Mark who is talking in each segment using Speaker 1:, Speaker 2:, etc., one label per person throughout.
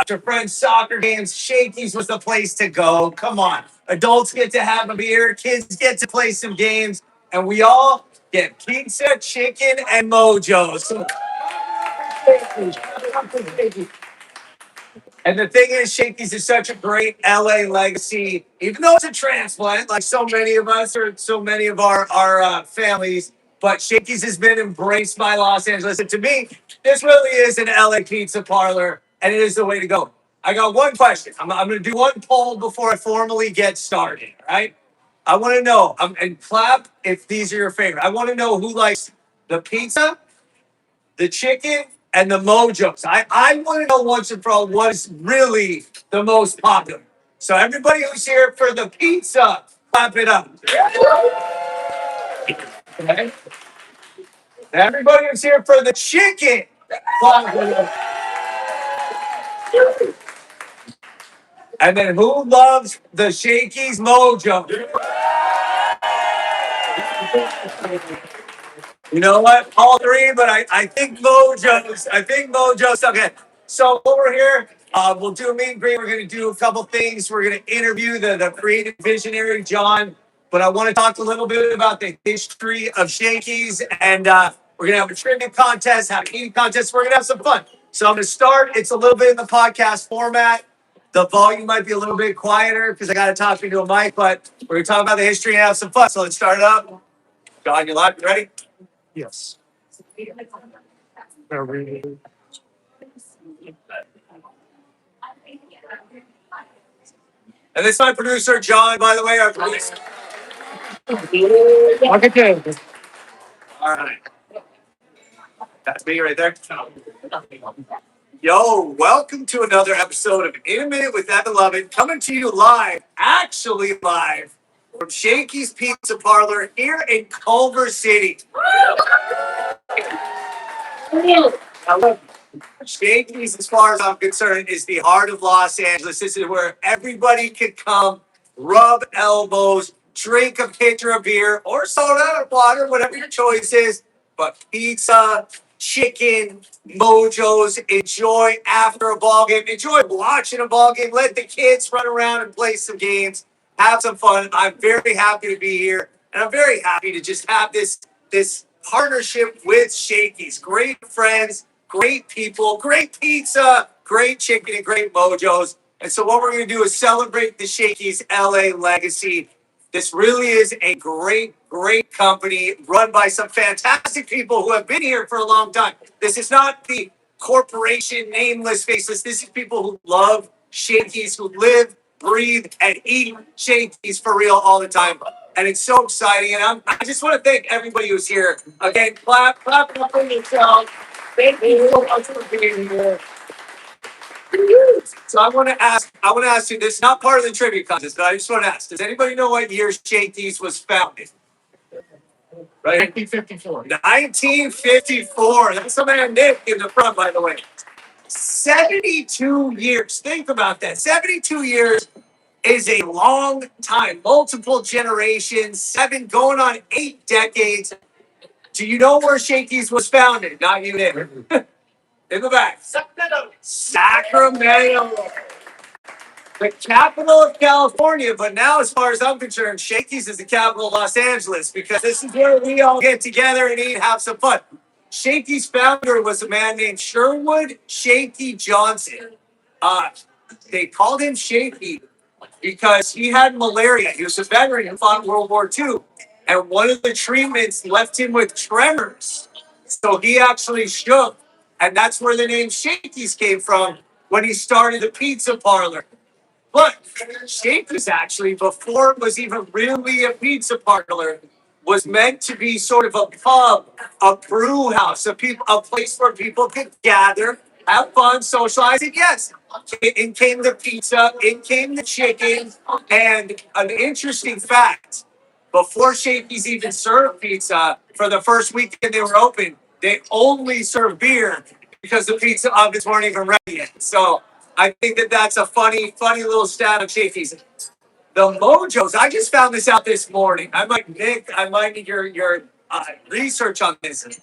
Speaker 1: Your friends' soccer games, Shakey's was the place to go. Come on. Adults get to have a beer, kids get to play some games, and we all get pizza, chicken, and mojos. So, and the thing is, Shakey's is such a great LA legacy, even though it's a transplant, like so many of us or so many of our families. But Shakey's has been embraced by Los Angeles. And to me, this really is an LA pizza parlor, and it is the way to go. I got one question. I'm going to do one poll before I formally get started, all right? I want to know, and clap if these are your favorite. I want to know who likes the pizza, the chicken, and the mojos. I want to know once and for all what is really the most popular. So everybody who's here for the pizza, clap it up. Okay? Everybody who's here for the chicken, clap it up. And then who loves the Shakey's mojo? You know what? All three, but I think Mojo's. I think Mojo's. Okay. So over here, we'll do a meet and greet. We're going to do a couple things. We're going to interview the creative visionary, John. But I want to talk a little bit about the history of Shakey's. And we're going to have a trivia contest, have an eating contest. We're going to have some fun. So I'm going to start. It's a little bit in the podcast format. The volume might be a little bit quieter because I got to talk into a mic. But we're going to talk about the history and have some fun. So let's start it up. John, you live? You ready?
Speaker 2: Yes. Are we-
Speaker 1: And this is my producer, John, by the way, our producer.
Speaker 2: Okay.
Speaker 1: All right. That's me right there. Yo, welcome to another episode of In a Minute with Lovett, coming to you live, actually live, from Shakey's Pizza Parlor here in Culver City. I love Shakey's, as far as I'm concerned, is the heart of Los Angeles. This is where everybody can come, rub elbows, drink a pitcher of beer or soda or water, whatever your choice is. But pizza, chicken, mojos, enjoy after a ball game, enjoy watching a ball game. Let the kids run around and play some games, have some fun. I'm very happy to be here, and I'm very happy to just have this partnership with Shakey's. Great friends, great people, great pizza, great chicken, and great mojos. And so what we're going to do is celebrate the Shakey's LA legacy. This really is a great, great company run by some fantastic people who have been here for a long time. This is not the corporation, nameless, faceless. This is people who love Shakey's, who live, breathe, and eat Shakey's for real all the time. And it's so exciting. And I just want to thank everybody who's here. Again, clap for yourself. Thank you so much for being here. So I want to ask you this, not part of the trivia contest, but I just want to ask, does anybody know what year Shakey's was founded? Right?
Speaker 2: 1954.
Speaker 1: 1954. That's the man Nick in the front, by the way. 72 years. Think about that. 72 years is a long time. Multiple generations, 7 going on 8 decades. Do you know where Shakey's was founded? Not you, Nick. In the back. Sacramento. The capital of California, but now, as far as I'm concerned, Shakey's is the capital of Los Angeles because this is where we all get together and eat and have some fun. Shakey's founder was a man named Sherwood Shakey Johnson. They called him Shakey because he had malaria. He was a veteran who fought in World War II, and one of the treatments left him with tremors. So he actually shook, and that's where the name Shakey's came from when he started the pizza parlor. But Shakey's actually, before it was even really a pizza parlor, was meant to be sort of a pub, a brew house, a place where people could gather, have fun, socialize. And yes, in came the pizza, in came the chicken. And an interesting fact, before Shakey's even served pizza, for the first weekend they were open, they only served beer because the pizza ovens weren't even ready yet. So I think that's a funny little stat of Shakey's. The mojos, I just found this out this morning. I might need your research on this.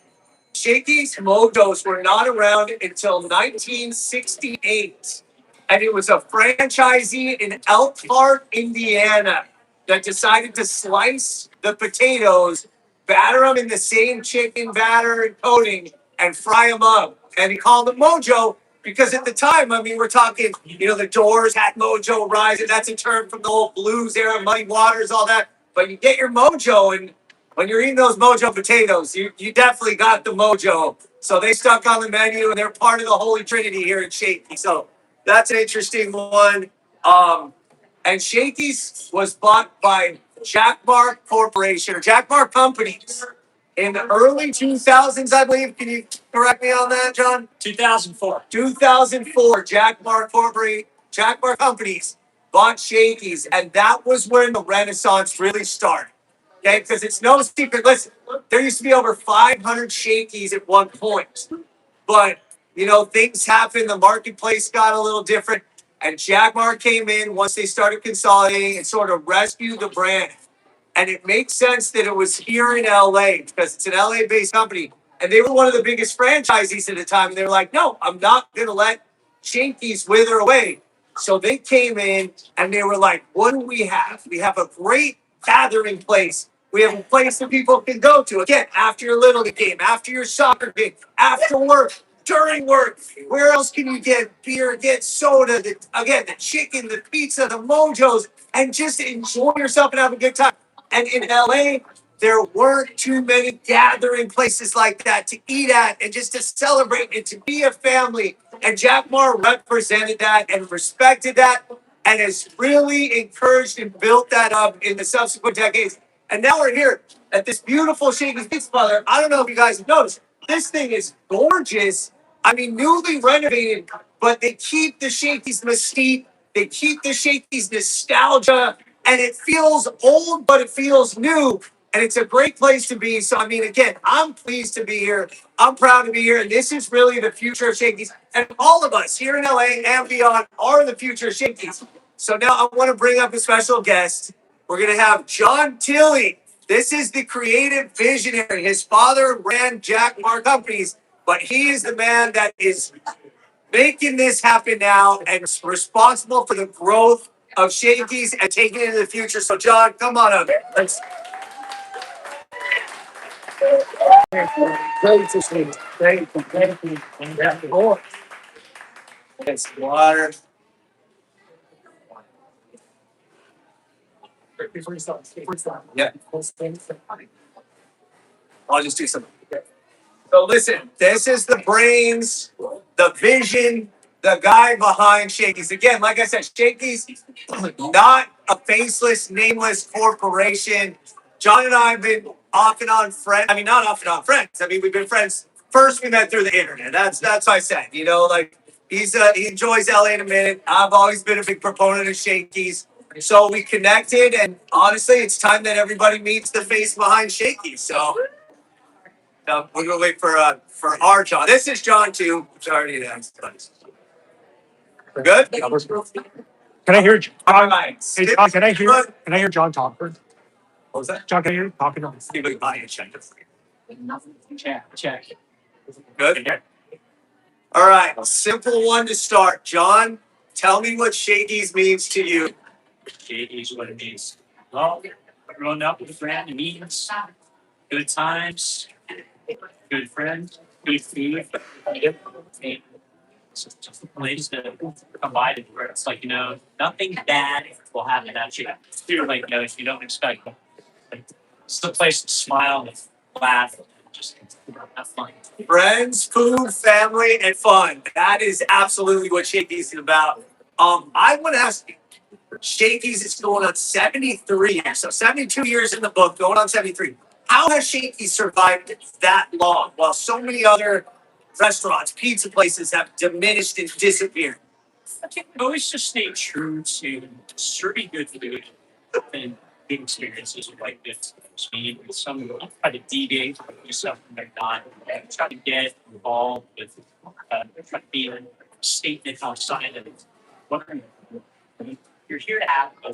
Speaker 1: Shakey's Mojos were not around until 1968. And it was a franchisee in Elkhart, Indiana, that decided to slice the potatoes, batter them in the same chicken batter and coating, and fry them up. And he called it Mojo because at the time, I mean, we're talking, the Doors had Mojo Rise, and that's a term from the old blues era, Muddy Waters, all that. But you get your Mojo, and when you're eating those Mojo potatoes, you definitely got the Mojo. So they stuck on the menu, and they're part of the Holy Trinity here at Shakey. So that's an interesting one. And Shakey's was bought by Jack Mark Corporation or Jack Mark Companies in the early 2000s, I believe. Can you correct me on that, John?
Speaker 2: 2004.
Speaker 1: 2004, Jack Mark Companies bought Shakey's, and that was when the Renaissance really started. Okay, because it's no secret. Listen, there used to be over 500 Shakey's at one point. But, things happened. The marketplace got a little different. And Jaguar came in once they started consolidating and sort of rescued the brand. And it makes sense that it was here in LA because it's an LA based company. And they were one of the biggest franchisees at the time. And they were like, no, I'm not going to let Shakey's wither away. So they came in and they were like, what do we have? We have a great gathering place. We have a place that people can go to. Again, after your Little League game, after your soccer game, after work, during work. Where else can you get beer, get soda, the chicken, the pizza, the mojos, and just enjoy yourself and have a good time? And in LA, there weren't too many gathering places like that to eat at and just to celebrate and to be a family. And Jack Ma represented that and respected that and has really encouraged and built that up in the subsequent decades. And now we're here at this beautiful Shakey's Pizza Parlor. I don't know if you guys have noticed, this thing is gorgeous. I mean, newly renovated, but they keep the Shakey's mystique. They keep the Shakey's nostalgia, and it feels old, but it feels new. And it's a great place to be. So, I mean, again, I'm pleased to be here. I'm proud to be here. And this is really the future of Shakey's. And all of us here in LA and beyond are the future of Shakey's. So now I want to bring up a special guest. We're going to have John Tilley. This is the creative visionary. His father ran Jack Ma Companies, but he is the man that is making this happen now and is responsible for the growth of Shakey's and taking it into the future. So, John, come on up. Let's. Great to see you. Thank you. Thank you. Yeah, Lord. It's water. Yeah. I'll just do some. So listen, this is the brains, the vision, the guy behind Shakey's. Again, like I said, Shakey's not a faceless, nameless corporation. John and I have been off and on friends. I mean, not off and on friends. I mean, we've been friends. First, we met through the internet. That's what I said. Like he enjoys LA in a minute. I've always been a big proponent of Shakey's. So we connected, and honestly, it's time that everybody meets the face behind Shakey's. So. We're gonna wait for our John. This is John too. Sorry to ask. We're good.
Speaker 2: Can I hear John?
Speaker 1: All right.
Speaker 2: Hey, John, can I hear John talk? What
Speaker 1: was that?
Speaker 2: John, can I hear you talking?
Speaker 1: See if we can buy it. Check.
Speaker 2: Check.
Speaker 1: Good. All right. Simple one to start. John, tell me what Shakey's means to you.
Speaker 2: Shakey's what it means. Well, growing up with a friend, it means good times, good friends, good food. It's just a place to come by to where it's like, nothing bad will happen at you. Like, you don't expect it. It's a place to smile and laugh and just have fun.
Speaker 1: Friends, food, family, and fun. That is absolutely what Shakey's is about. I want to ask you, Shakey's is going on 73 years, so 72 years in the book, going on 73. How has Shakey's survived that long while so many other restaurants, pizza places have diminished and disappeared?
Speaker 2: I think we always just stay true to serving good food and good experiences like this. I mean, some try to deviate from yourself and they're not. Try to get involved with, try to be a statement outside of what you're here to have a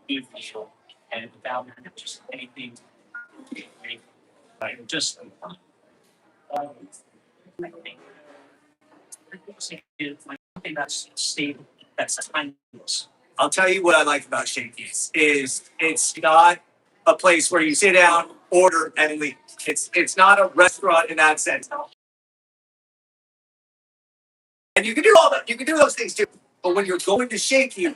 Speaker 2: good meal and without just anything. Just I think it's like something that's stable, that's timeless.
Speaker 1: I'll tell you what I like about Shakey's is it's not a place where you sit down, order, and leave. It's not a restaurant in that sense. And you can do all that. You can do those things too. But when you're going to Shakey,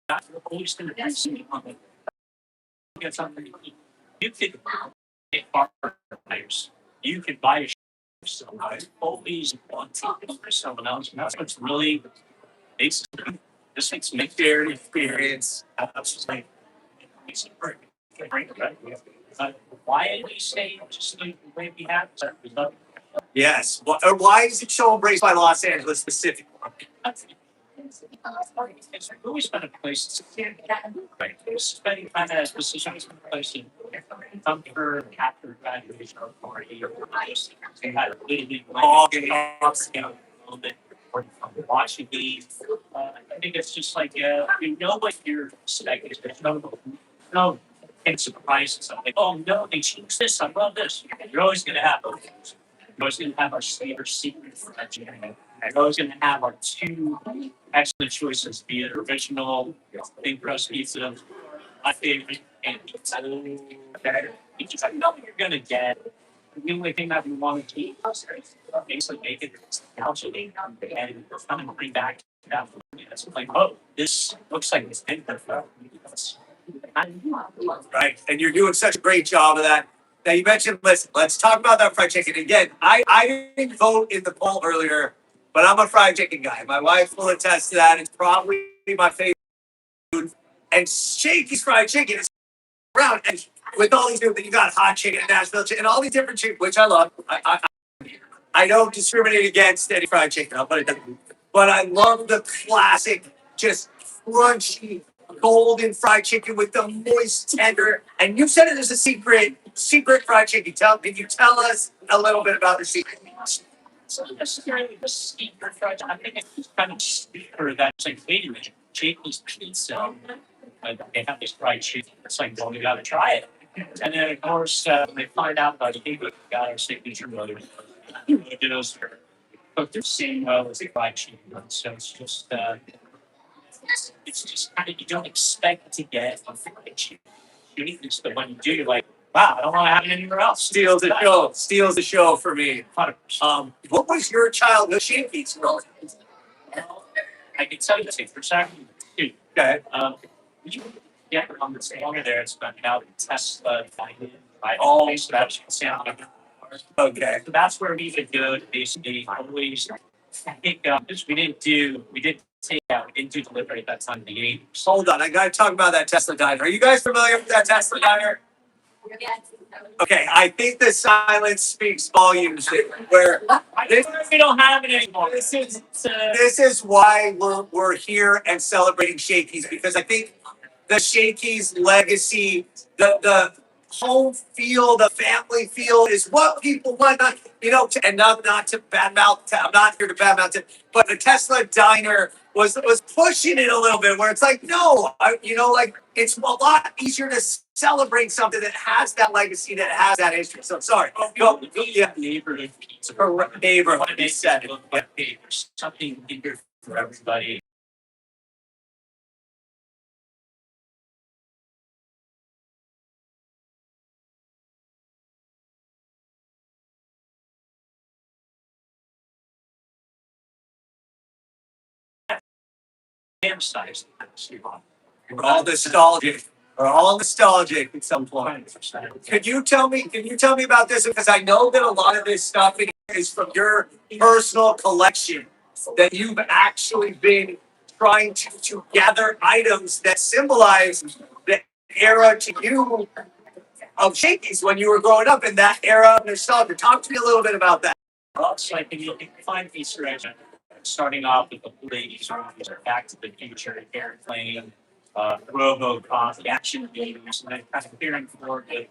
Speaker 2: That's always going to be something on it. Get something to eat. You could get bar tires. You could buy a so I always want to for someone else. And that's what's really makes this makes me
Speaker 1: shared experience.
Speaker 2: that's just like makes it work. Right? Why do you say just the way we have?
Speaker 1: Yes. Why is it so embraced by Los Angeles specifically?
Speaker 2: It's always been a place to right. Spending time at a specific place in for after graduation or party or just they had a really big ball game ups, a little bit or watching these. I think it's just like you know what you're expecting. There's no and surprises. Something. Oh no, they changed this. I love this. You're always gonna have those things. You're always gonna have our secret friends. We're always gonna have our two excellent choices, be it original, thin crust pizza, my favorite, and pizza. You just know what you're gonna get. The only thing that we want to keep is basically make it nostalgic and kind of bring back that. It's like, oh, this looks like it's been there for
Speaker 1: Right. And you're doing such a great job of that. Now you mentioned, listen, let's talk about that fried chicken. Again, I didn't vote in the poll earlier, but I'm a fried chicken guy. My wife will attest to that. It's probably my favorite food. And Shakey's fried chicken is around. And with all these different, you got hot chicken and Nashville chicken and all these different chicken, which I love. I don't discriminate against any fried chicken. I'll put it down. But I love the classic, just crunchy, golden fried chicken with the moist, tender. And you said it is a secret fried chicken. Can you tell us a little bit about the secret?
Speaker 2: so necessarily the speaker fried. I think it's kind of speaker that's like, wait a minute, Shakey's pizza. They have this fried chicken. It's like, well, we gotta try it. And then of course they find out about hey, we got our signature mother. Those but they're saying well it's fried chicken. So it's just kind of you don't expect to get a fried chicken. But when you do, you're like, wow, I don't want to have it anywhere else.
Speaker 1: Steals the show for me.
Speaker 2: 100%.
Speaker 1: What was your childhood Shakey's growing?
Speaker 2: I can tell you this for a second. Dude,
Speaker 1: Okay.
Speaker 2: you get on this longer there, it's about now the Tesla by all steps.
Speaker 1: Okay.
Speaker 2: So that's where we would go to basically always pick up because we didn't take out, we didn't do delivery at that time in the 80s.
Speaker 1: Hold on, I gotta talk about that Tesla diner. Are you guys familiar with that Tesla diner? Okay, I think the silence speaks volumes there, where this,
Speaker 2: We don't have it anymore.
Speaker 1: this is why we're here and celebrating Shakey's because I think the Shakey's legacy, the home feel, the family feel is what people want. Not, and not to badmouth. I'm not here to badmouth it, but the Tesla diner was pushing it a little bit. Where it's like, no, like it's a lot easier to celebrate something that has that legacy, that has that history. So sorry. Go, yeah,
Speaker 2: Neighborhood pizza.
Speaker 1: neighbor.
Speaker 2: What they said, hey, there's something in here for everybody. fantasize.
Speaker 1: We're all nostalgic. We're all nostalgic at some point.
Speaker 2: 100%.
Speaker 1: Could you tell me? Can you tell me about this? Because I know that a lot of this stuff is from your personal collection. That you've actually been trying to gather items that symbolize the era to you of Shakey's when you were growing up in that era of nostalgia. Talk to me a little bit about that.
Speaker 2: Well, it's like you can find Easter eggs, starting off with the ladies' movies, Back to the Future, Airplane, RoboCop, the action games, and then kind of peering forward to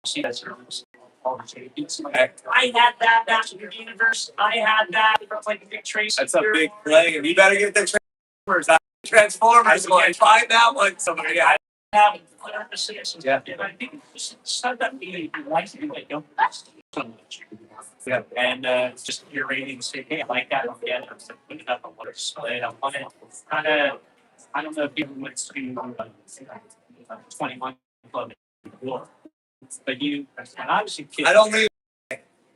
Speaker 2: see that service. I had that Master of the Universe. I had that. It was like a big trace.
Speaker 1: That's a big play, and you better get the Transformers. Transformers, going find that one somewhere. Yeah.
Speaker 2: Have yeah. And I think it's stuff that we like to do that don't last so much.
Speaker 1: Yeah.
Speaker 2: And it's just your ratings say, hey, I like that. Again, I'm putting it up on what display. I want it kind of, I don't know if people went to 21 Club before, but you, when I was a kid,
Speaker 1: I don't mean.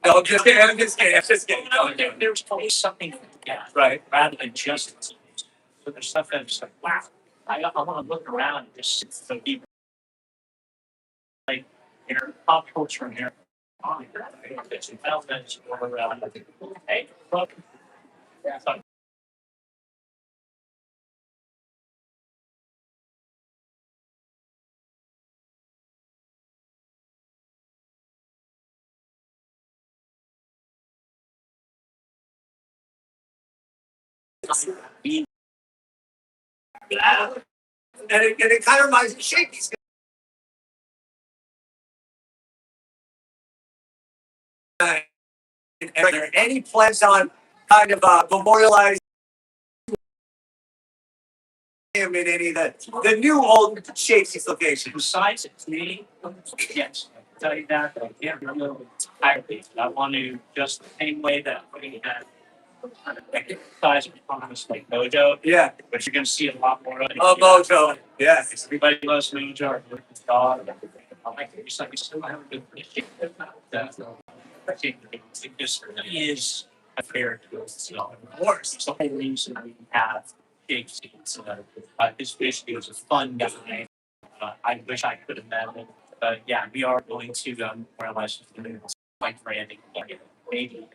Speaker 1: No, I'm just kidding. I'm just kidding. I'm just kidding.
Speaker 2: There was always something, yeah,
Speaker 1: Right.
Speaker 2: rather than just. So there's stuff that's like, wow, I want to look around and just sit so deep. Like, pop culture in here. Oh, it's elements or hey, look. So, being
Speaker 1: And it kind of reminds me of Shakey's. Are there any plans on kind of memorializing him in any of the new old Shakey's locations?
Speaker 2: besides it, me, yes, I can tell you that. I can't remember entirely. I want to just the same way that we had exercise performance like Mojo,
Speaker 1: Yeah.
Speaker 2: but you're going to see a lot more of it.
Speaker 1: Oh, Mojo. Yes.
Speaker 2: Everybody loves Mojo. Our dog. I like it. It's like we still have a good relationship. I think it just really is a character. So,
Speaker 1: Of course.
Speaker 2: it's the whole reason we have Shakey. His basically was a fun guy. I wish I could have met him. But yeah, we are going to memorialize him. Like branding, maybe.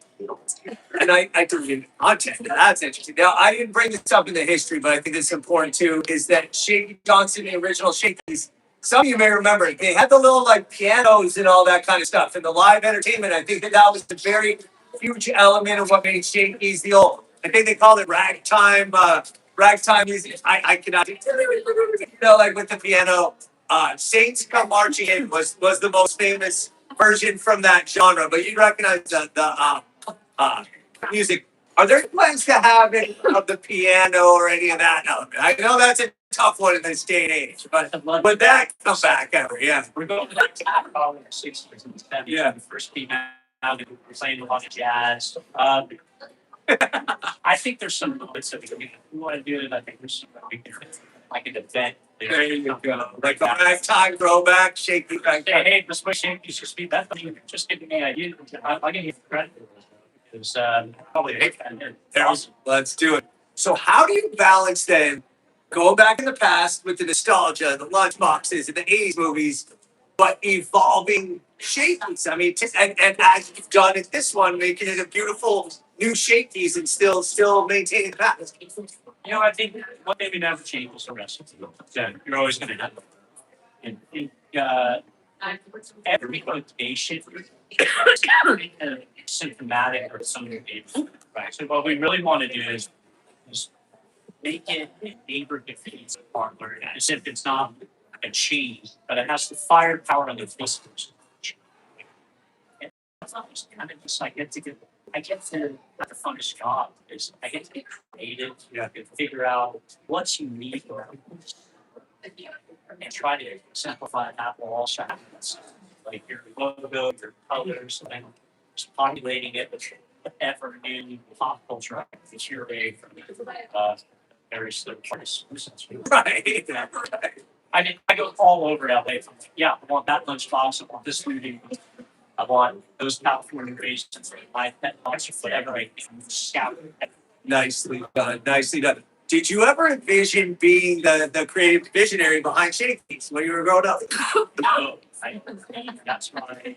Speaker 1: And I deleted content. Now, that's interesting. Now, I didn't bring this up in the history, but I think it's important too, is that Shakey Johnson, the original Shakey's, some of you may remember, they had the little like pianos and all that kind of stuff. And the live entertainment, I think that was a very huge element of what made Shakey's the old, I think they called it ragtime music. I cannot, like with the piano. Saints Come Marching In was the most famous version from that genre, but you recognize the music. Are there plans to have any of the piano or any of that element? I know that's a tough one in this day and age, but would that come back ever? Yeah.
Speaker 2: We're going back to probably the 60s and 70s.
Speaker 1: Yeah.
Speaker 2: The first came out, we were playing a lot of jazz. I think there's some moments that we want to do it. I think there's some we can like an event.
Speaker 1: There you go. Like a ragtime throwback, Shakey ragtime.
Speaker 2: Hey, this way Shakey should speak. That's just giving me an idea. I'm going to give credit. It's probably a big fan.
Speaker 1: Awesome. Let's do it. So how do you balance then going back in the past with the nostalgia, the lunchboxes, and the 80s movies, but evolving Shakey's? I mean, and as you've done it this one, making it a beautiful new Shakey's and still maintaining the past.
Speaker 2: I think what maybe never changes the rest of the time. You're always going to have it. And every motivation is symptomatic or something, right? So what we really want to do is make it a neighborhood pizza parlor as if it's not a chain, but it has the firepower of the business. And it's not just kind of just I get to have the funnest job is I get to be creative, and figure out what's unique and try to simplify that while also having like your logo, your colors, and just populating it with whatever new pop culture I can curate from various third parties.
Speaker 1: Right.
Speaker 2: I go all over LA. Yeah, I want that lunchbox. I want this food. I want those California raisins for my pet dogs or whatever I can scout.
Speaker 1: Nicely done. Nicely done. Did you ever envision being the creative visionary behind Shakey's when you were growing up?
Speaker 2: No, that's my.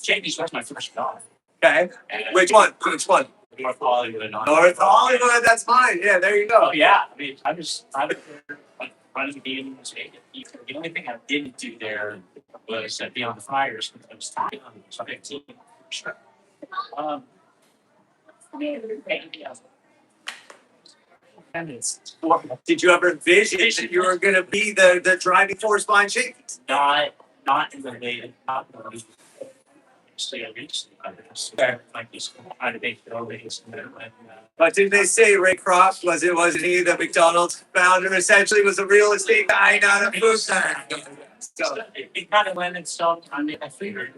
Speaker 2: Shakey's was my first dog.
Speaker 1: Okay. Which one? Which one?
Speaker 2: North Hollywood.
Speaker 1: North Hollywood. That's mine. Yeah, there you go.
Speaker 2: Oh yeah, I mean, I was there, like running games. The only thing I didn't do there was be on the fires because I was tired. So 15. Sure. Um,
Speaker 1: Did you ever envision that you were going to be the driving force behind Shakey's?
Speaker 2: Not in the way not really. Like this kind of big buildings and
Speaker 1: But didn't they say Ray Kroc wasn't he the McDonald's founder? Essentially, was a real estate guy, not a food guy. So,
Speaker 2: it kind of lent itself. I mean, I figured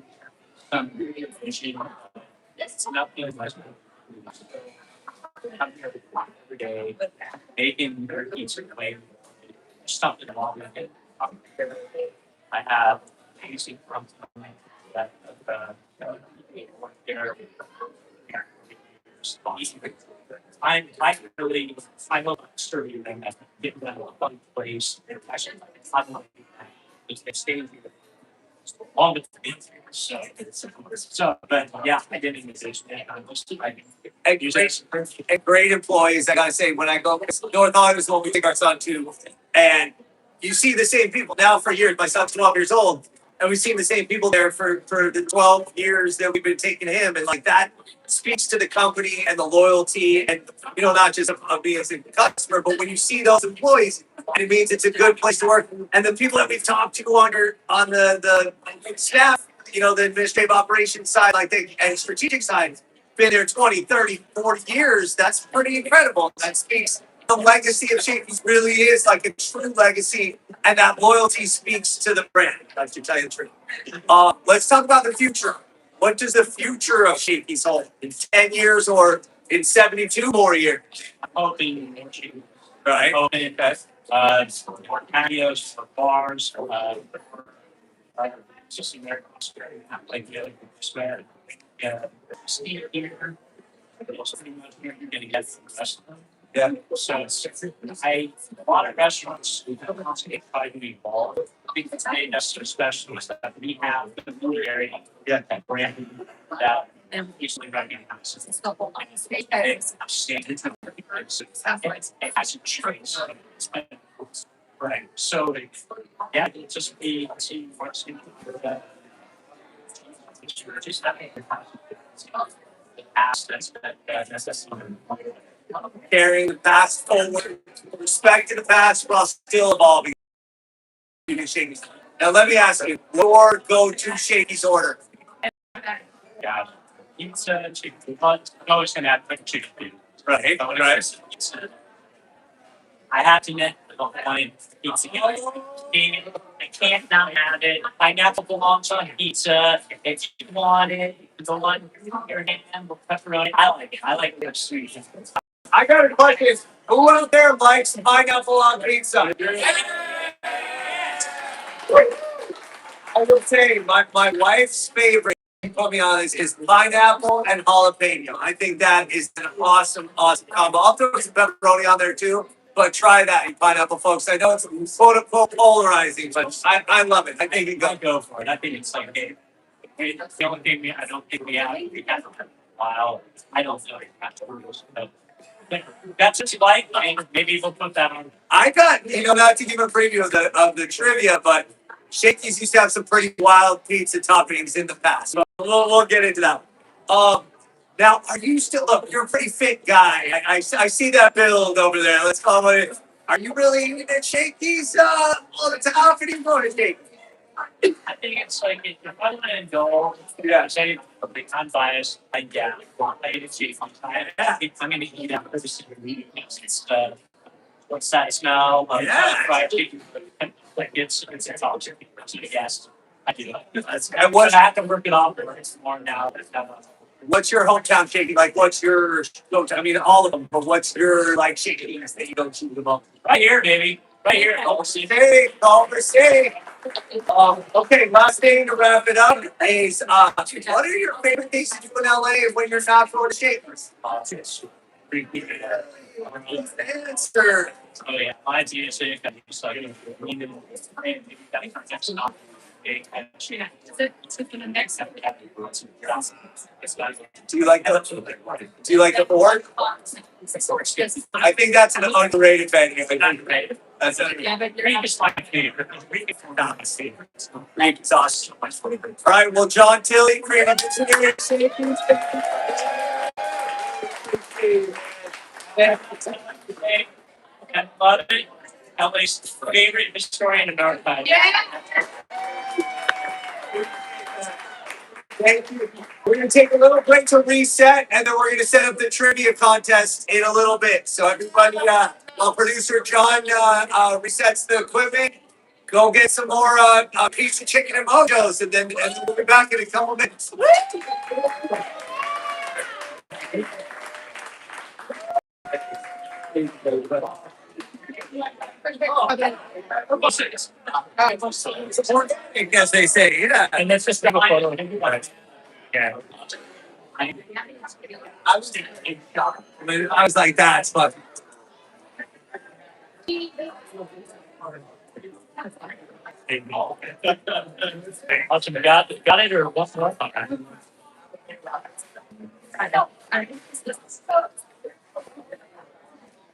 Speaker 2: it's nothing like I'm here every day making their pizza claim stuff in all of it. I have amazing from that I love serving them and getting them a fun place. They're actually I love it. They stay here long as the beats here. So, but yeah, I didn't envision it.
Speaker 1: and great employees. I gotta say, when I go North Hollywood is what we take our son to, and you see the same people now for years. My son's 12 years old, and we've seen the same people there for the 12 years that we've been taking him, and like that speaks to the company and the loyalty, and not just of me as a customer, but when you see those employees, it means it's a good place to work. And the people that we've talked to on the staff, the administrative operations side, and strategic side, been there 20, 30, 40 years. That's pretty incredible. That speaks the legacy of Shakey's really is like a true legacy, and that loyalty speaks to the brand. That's to tell you the truth. Let's talk about the future. What does the future of Shakey's hold in 10 years or in 72 more years?
Speaker 2: I'm hoping
Speaker 1: Right.
Speaker 2: hoping that more patios for bars, just in there, like the other swear. Yeah, Steve here. Also, pretty much here you're gonna get from the rest of them.
Speaker 1: Yeah.
Speaker 2: So a lot of restaurants probably be involved because they are so special that we have the familiarity.
Speaker 1: Yeah.
Speaker 2: That brand that easily recognizes. It has a choice. Right. So yeah, it just be to what's in the just having the past that's
Speaker 1: Carrying the past forward, respecting the past while still evolving. Shakey's. Now let me ask you, your go-to Shakey's order.
Speaker 2: yeah. Pizza, chicken, but I'm always gonna add chicken.
Speaker 1: Right.
Speaker 2: Pizza. I have to admit, I don't mind pizza. I can't not have it. Pineapple belongs on pizza. If you want it, the one your hand with pepperoni. I like it sweet.
Speaker 1: I got a question. Who out there likes pineapple on pizza? I would say my wife's favorite, put me on this, is pineapple and jalapeno. I think that is an awesome combo. I'll throw some pepperoni on there too, but try that, you pineapple folks. I know it's quote unquote polarizing, but I love it. I think you
Speaker 2: Go for it. I think it's like the only thing I don't think we have in a while. I don't know if that's rules. That's what you like. Maybe we'll put that on.
Speaker 1: I got, not to give a preview of the trivia, but Shakey's used to have some pretty wild pizza toppings in the past. So we'll get into that. Now, are you still, look, you're a pretty fit guy. I see that build over there. Let's call it. Are you really eating at Shakey's all the time? How often do you go to Shakey's?
Speaker 2: I think it's like if I want to go, say I'm biased, I eat it cheap. I'm gonna eat out every single week. It's what's that smell of fried chicken? Like it's intoxicating. Yes, I do.
Speaker 1: And what
Speaker 2: I have to work it off more now.
Speaker 1: What's your hometown Shakey? Like, what's your I mean, all of them. But what's your Shakey's that you don't choose them all?
Speaker 2: Right here, baby. Right here.
Speaker 1: Culver City. Okay, last thing to wrap it up is what are your favorite things to do in LA when you're not going to Shakers? Answer.
Speaker 2: Oh yeah, my TSA got decided to lean in. That's not big.
Speaker 1: Do you like the Do you like the board? I think that's an underrated venue. That's underrated.
Speaker 2: Reed is my favorite. Reed is not my favorite.
Speaker 1: Reed is awesome. All right, well, John Tilley, creative engineer.
Speaker 2: And Lovett, LA's favorite historian of our time.
Speaker 1: Thank you. We're going to take a little break to reset, and then we're going to set up the trivia contest in a little bit. So everybody, while producer John resets the equipment, go get some more pizza, chicken, and mojos, and then we'll be back in a couple minutes. As they say, yeah.
Speaker 2: And let's just have a photo. Yeah.
Speaker 1: I was like, that's fucking.
Speaker 2: Awesome. Got it or what's the okay.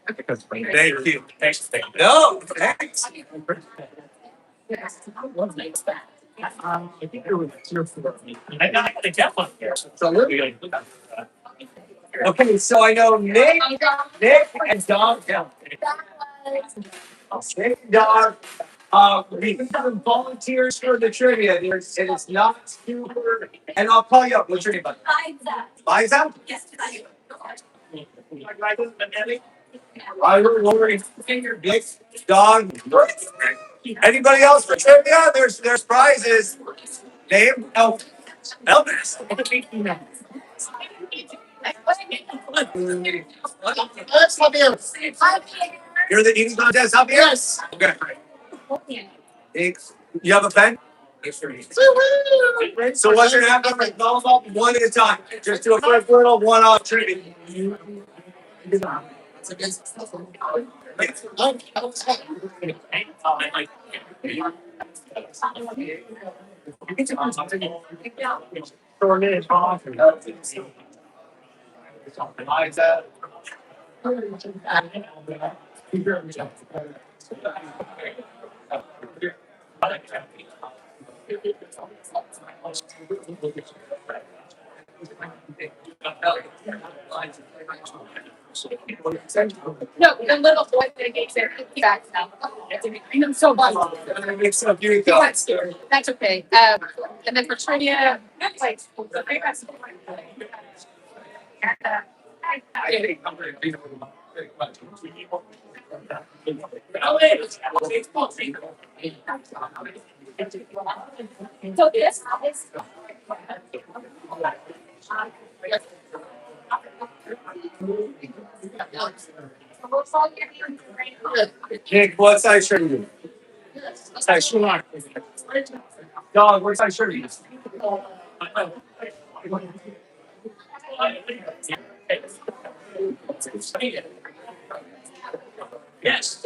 Speaker 1: Thank you.
Speaker 2: Thanks.
Speaker 1: No, thanks.
Speaker 2: I think there was 2 or 4 of me. I got the death one here.
Speaker 1: Okay, so I know Nick and Dom. Yeah. Nick and Dom. We have volunteers for the trivia. It is not super. And I'll call you up. What's your name, buddy? Liza?
Speaker 3: Yes.
Speaker 1: I will worry. Nick, Dom. Anybody else for trivia? There's prizes. Name? Elvis. You're the eating contest up here? Yes. Okay. Thanks. You have a pen? So what's your name? One at a time. Just do a quick little one-off trivia.
Speaker 3: No, the little boy that gave their back now. I'm so bummed. He got scared. That's okay. And then for trivia, like the famous. So this is.
Speaker 1: Nick, what size shirt are you? Size shirt. Dog, what size shirt are you?
Speaker 2: Yes.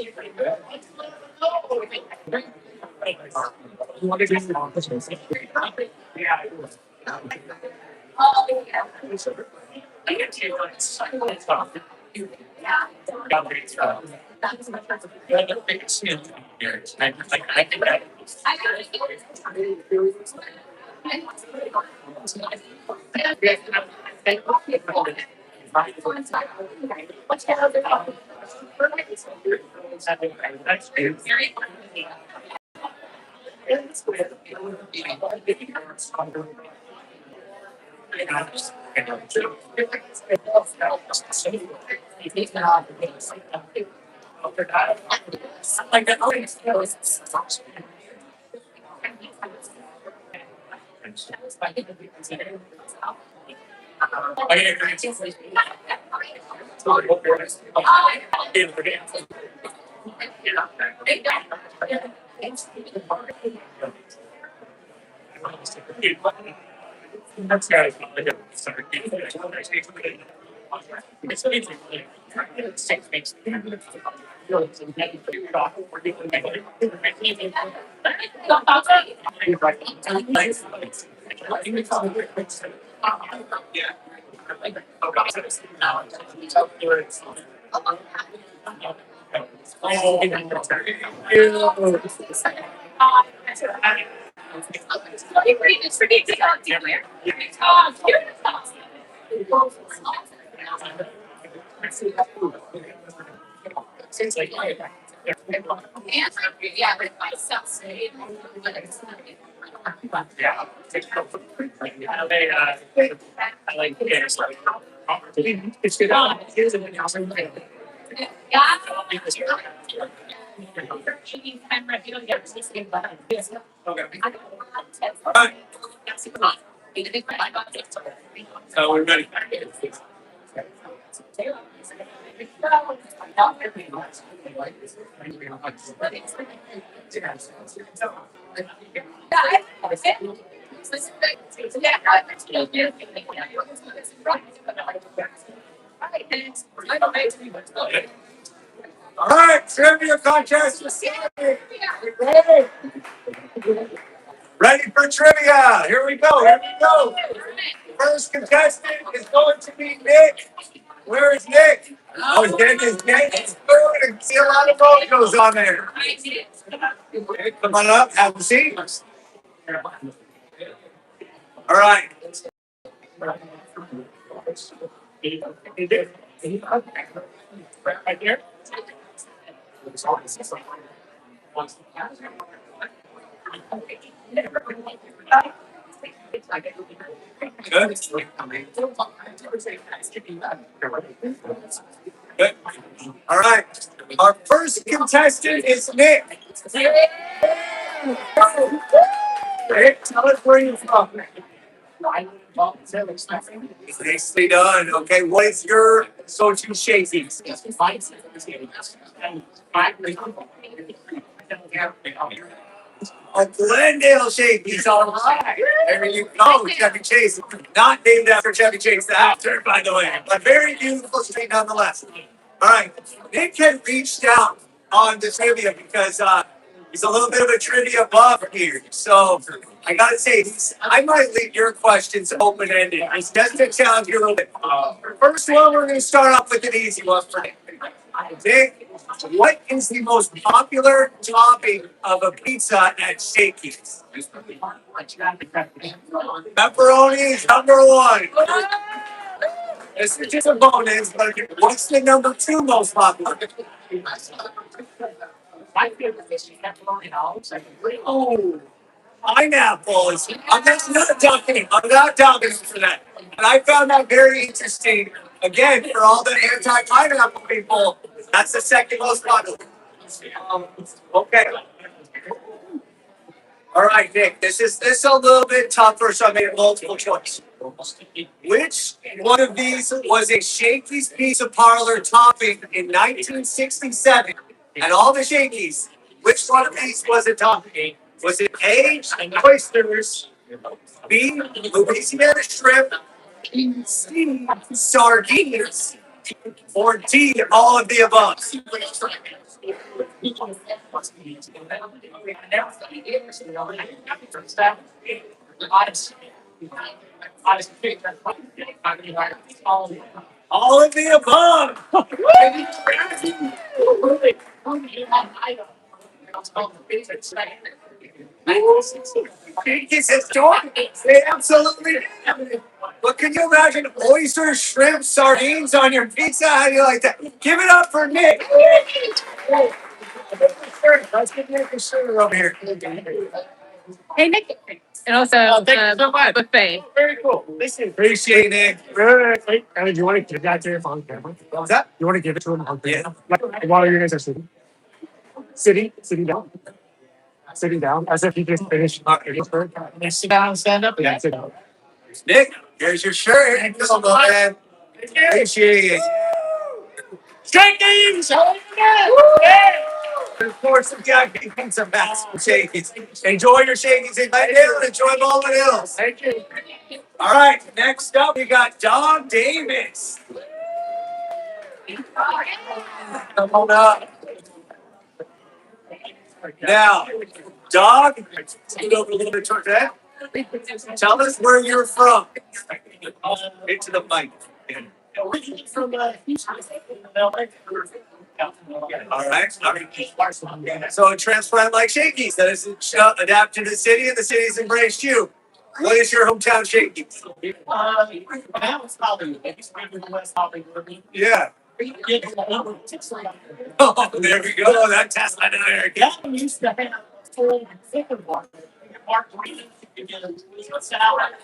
Speaker 2: That's got to sorry. I like it's good. All right. So we're ready. All right, trivia contest. Ready? Ready for trivia. Here we go. Here we go. First contestant is going to be Nick. Where is Nick? Oh, Nick is Nick. I see a lot of logos on there. Nick, come on up. Have a seat. All right. Right there. Good. Good. All right. Our first contestant is Nick. Nick, tell us where you're from. Nicely done. Okay, what is your go-to Shakey? A Glendale Shakey's. All right. There you go, Chevy Chase. Not named after Chevy Chase, the actor, by the way. But very beautiful street nonetheless. All right. Nick had reached out on the trivia because he's a little bit of a trivia buff here. So I got to say, I might leave your questions open-ended. It's just to challenge you a little bit. First one, we're going to start off with an easy one for Nick. Nick, what is the most popular topping of a pizza at Shakey's? Pepperoni is number one. This is just a bonus, but what's the number two most popular? Oh, pineapples. I'm not talking. I'm not talking for that. And I found that very interesting. Again, for all the anti-pineapple people, that's the second most popular. Okay. All right, Nick. This is a little bit tougher, so I made a multiple choice. Which one of these was a Shakey's Pizza Parlor topping in 1967? And all the Shakey's, which one of these was a topping? Was it A, oysters, B, Louisiana shrimp, C, sardines, or D, all of the above? All of the above. It's historic. They absolutely did. But can you imagine oysters, shrimp, sardines on your pizza? How do you like that? Give it up for Nick. Let's get Nick a sugar over here.
Speaker 3: Hey, Nick. And also, buffet.
Speaker 2: Very cool. Listen.
Speaker 1: Appreciate it, Nick.
Speaker 2: Wait, do you want to give that to him on camera?
Speaker 1: What was that?
Speaker 2: You want to give it to him on camera?
Speaker 1: Yeah.
Speaker 2: Like, while you guys are sitting down. Sitting down, as if you just finished. Sit down, stand up. Yeah, sit down.
Speaker 1: Nick, here's your shirt. Come on, man. Appreciate it.
Speaker 2: Shakey!
Speaker 1: Of course, we got pizza bats and Shakey's. Enjoy your Shakey's in Glendale. Enjoy Baldwin Hills. Thank you. All right, next up, we got Don Davis. Come on up. Now, Dog, scoot over a little bit towards that. Tell us where you're from. Into the mic.
Speaker 2: Originally from Houston.
Speaker 1: All right. So a transplant like Shakey's that has adapted to the city and the city's embraced you. What is your hometown Shakey's?
Speaker 2: That was Hollywood. I used to live in West Hollywood.
Speaker 1: Yeah. Oh, there we go. That Tesla there.
Speaker 2: That one used to have full chicken water. Margarita. You get a salad.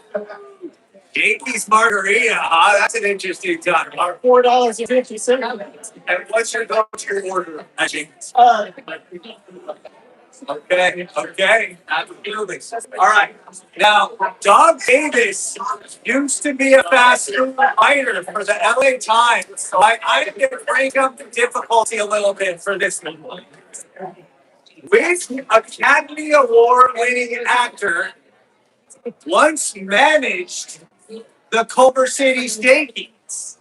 Speaker 1: Shakey's margarita, huh? That's an interesting time.
Speaker 2: Our $4.50.
Speaker 1: And what's your go-to order at Shakey's? Okay, absolutely. All right. Now, Dog Davis used to be a fast food writer for the LA Times, so I had to break up the difficulty a little bit for this one. Which Academy Award-winning actor once managed the Culver City Shakey's?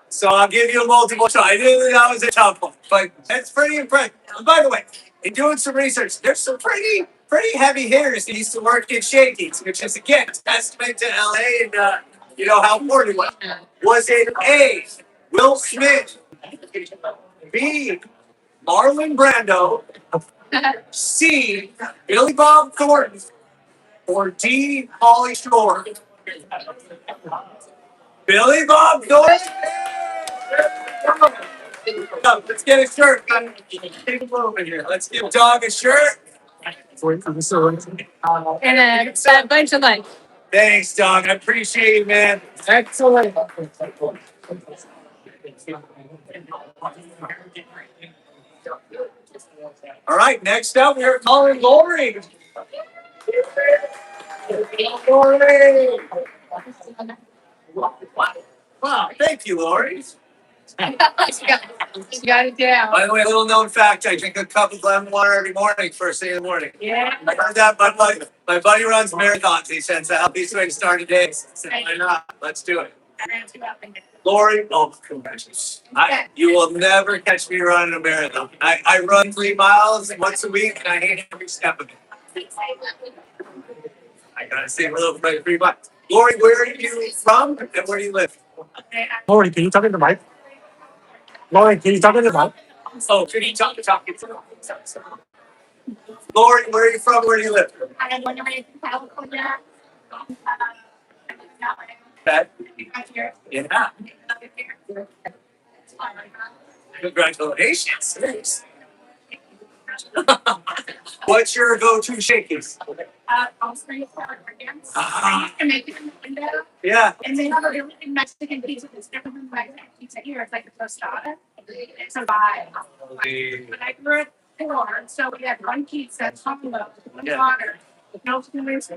Speaker 1: So I'll give you a multiple choice. I knew that was a tough one, but that's pretty impressive. And by the way, in doing some research, there's some pretty heavy hitters that used to work in Shakey's, which is again a testament to LA and you know how important it was. Was it A, Will Smith, B, Marlon Brando, C, Billy Bob Thornton, or D, Pauly Shore? Billy Bob Thornton. Let's get a shirt. Take a moment here. Let's give Dog a shirt.
Speaker 3: And a bunch of like.
Speaker 1: Thanks, Dog. I appreciate it, man.
Speaker 3: Excellent.
Speaker 1: All right, next up, we're calling Lori. Lori. Wow, thank you, Lori.
Speaker 3: You got it down.
Speaker 1: By the way, a little known fact, I drink a cup of lemon water every morning, first thing in the morning.
Speaker 3: Yeah.
Speaker 1: I heard that my buddy runs marathons. He says the healthiest way to start a day. So why not? Let's do it. Lori, oh, congratulations. You will never catch me running a marathon. I run 3 miles once a week, and I hate every step of it. I gotta save a little for my 3 miles. Lori, where are you from and where do you live?
Speaker 2: Lori, can you talk in the mic? Lori, can you talk in the mic?
Speaker 1: Oh, can you talk? Lori, where are you from? Where do you live?
Speaker 3: I am wondering in California.
Speaker 1: Okay. Yeah. Congratulations. What's your go-to Shakey's?
Speaker 3: I'll spray for against.
Speaker 1: Ah.
Speaker 3: You can make it in the window.
Speaker 1: Yeah.
Speaker 3: And they have a really good Mexican pizza that's different than Mexican pizza here. It's like a tostada. It's a vibe. But I grew up poor, so we had one pizza, combo, one water, no food. This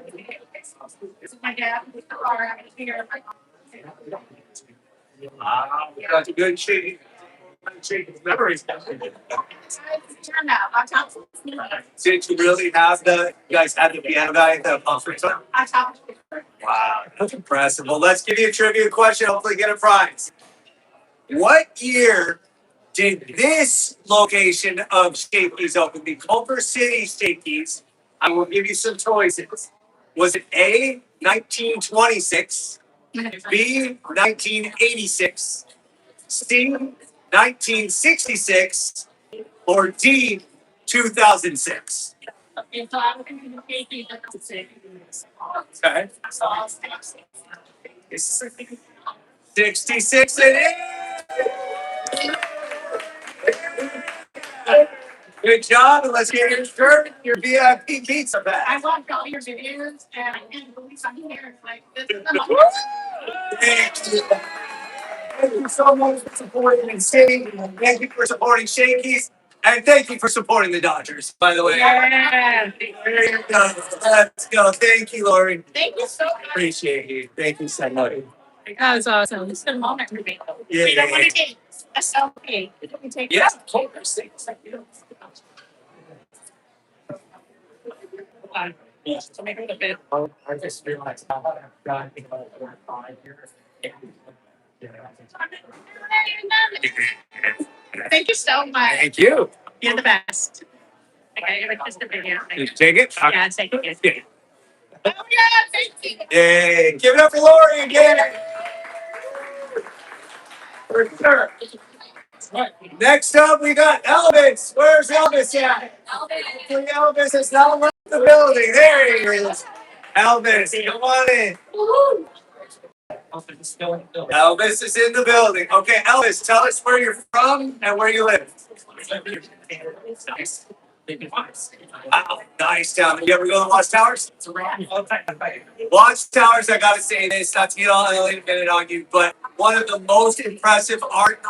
Speaker 3: is my dad with the car out here.
Speaker 1: Wow, that's a good Shakey's. Shakey's memories.
Speaker 3: Turn out. On top of
Speaker 1: Did you really have you guys had the piano guy at the conference? Wow, that's impressive. Well, let's give you a trivia question. Hopefully get a prize. What year did this location of Shakey's open? The Culver City Shakey's. I will give you some choices. Was it A, 1926, B, 1986, C, 1966, or D, 2006?
Speaker 3: Okay, so I'm going to be the
Speaker 1: Okay. 66 it is. Good job, and let's get your shirt, your VIP pizza
Speaker 3: I
Speaker 1: back.
Speaker 3: watched all your videos and I can't believe I'm here. Like, this is the
Speaker 1: Thank you so much for supporting the city. Thank you for supporting Shakey's. And thank you for supporting the Dodgers, by the way.
Speaker 3: Yeah.
Speaker 1: There you go. Let's go. Thank you, Lori.
Speaker 3: Thank you so much.
Speaker 1: Appreciate you. Thank you so much.
Speaker 3: That was awesome. It's a moment for me.
Speaker 1: Yeah.
Speaker 3: We don't want to dance. SLP. Can we take
Speaker 1: Yeah.
Speaker 2: Yeah, so maybe a bit. I just realized how I've got to think about it for 5 years.
Speaker 3: Thank you so much.
Speaker 1: Thank you.
Speaker 3: You're the best. Okay, you're just a video.
Speaker 1: You take it?
Speaker 3: Yeah, take it.
Speaker 1: Yeah.
Speaker 3: Oh yeah, thank you.
Speaker 1: Yay. Give it up for Lori again. For sure. Next up, we got Elvis. Where's Elvis at? Hopefully Elvis has not left the building. There he is. Elvis, come on in. Elvis is in the building. Okay, Elvis, tell us where you're from and where you live. Wow, nice town. You ever go to Watchtowers? Watchtowers, I gotta say this, not to get all animated on you, but one of the most impressive art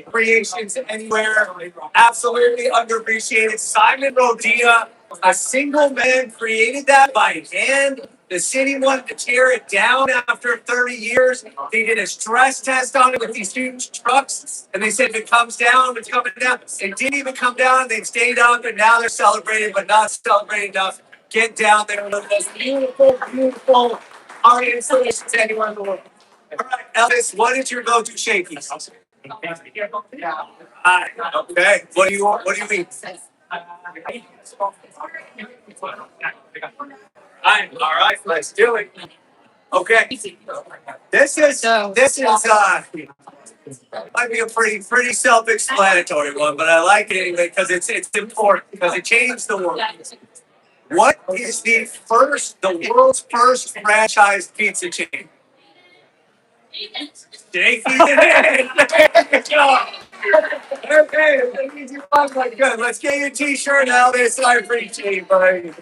Speaker 1: creations anywhere. Absolutely underappreciated. Simon Rodina, a single man, created that by hand. The city wanted to tear it down after 30 years. They did a stress test on it with these huge trucks, and they said if it comes down, it's coming down. It didn't even come down. They stayed up, and now they're celebrating, but not celebrating enough. Get down there. One of the most beautiful, beautiful art installations anywhere in the world. All right, Elvis, what is your go-to Shakey? Okay. What do you mean? All right, let's do it. Okay. This is might be a pretty self-explanatory one, but I like it anyway because it's important because it changed the world. What is the world's first franchised pizza chain? Shakey. Okay, good. Let's get your T-shirt out there. So I appreciate it, buddy.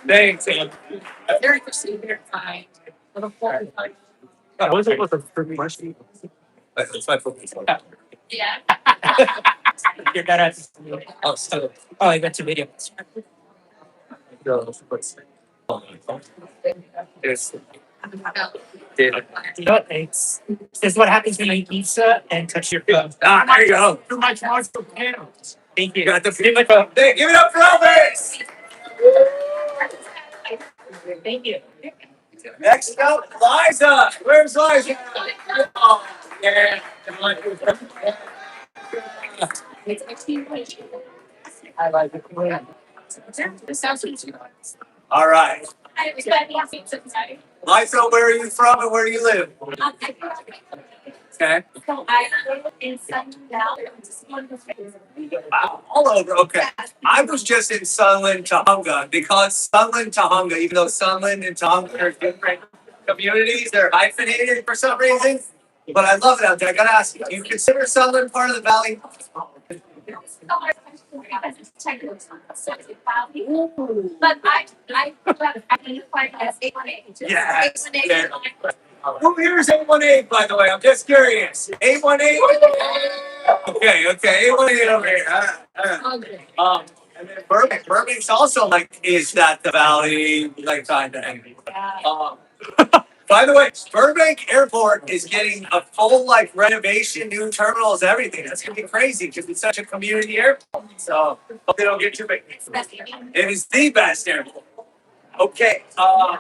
Speaker 1: Thanks.
Speaker 3: Very interesting. Very kind.
Speaker 2: Was it with a pretty much?
Speaker 1: That's my focus.
Speaker 3: Yeah.
Speaker 2: You're better. I got two videos.
Speaker 1: Yes.
Speaker 2: You know what? This is what happens when you eat pizza and touch your phone.
Speaker 1: There you go.
Speaker 2: Too much marshmallows. Thank you.
Speaker 1: You got the hey, give it up for Elvis.
Speaker 2: Thank you.
Speaker 1: Next up, Liza. Where's Liza? Oh, yeah.
Speaker 2: I like it.
Speaker 3: This sounds easy.
Speaker 1: All right. Liza, where are you from and where do you live? Okay.
Speaker 3: So I live in Sunland Valley.
Speaker 1: Wow, all over. Okay. I was just in Sunland, Tahunga. They call it Sunland, Tahunga, even though Sunland and Tahunga are different communities. They're hyphenated for some reason. But I love it out there. I gotta ask you, do you consider Sunland part of the valley?
Speaker 3: But I identify as 818.
Speaker 1: Yes. Who here is 818, by the way? I'm just curious. 818? Okay, 818 over here. And then Burbank. Burbank's also is that the valley, kind of. By the way, Burbank Airport is getting a full renovation, new terminals, everything. That's gonna be crazy because it's such a community airport. So hope they don't get too big. It is the best airport. Okay. All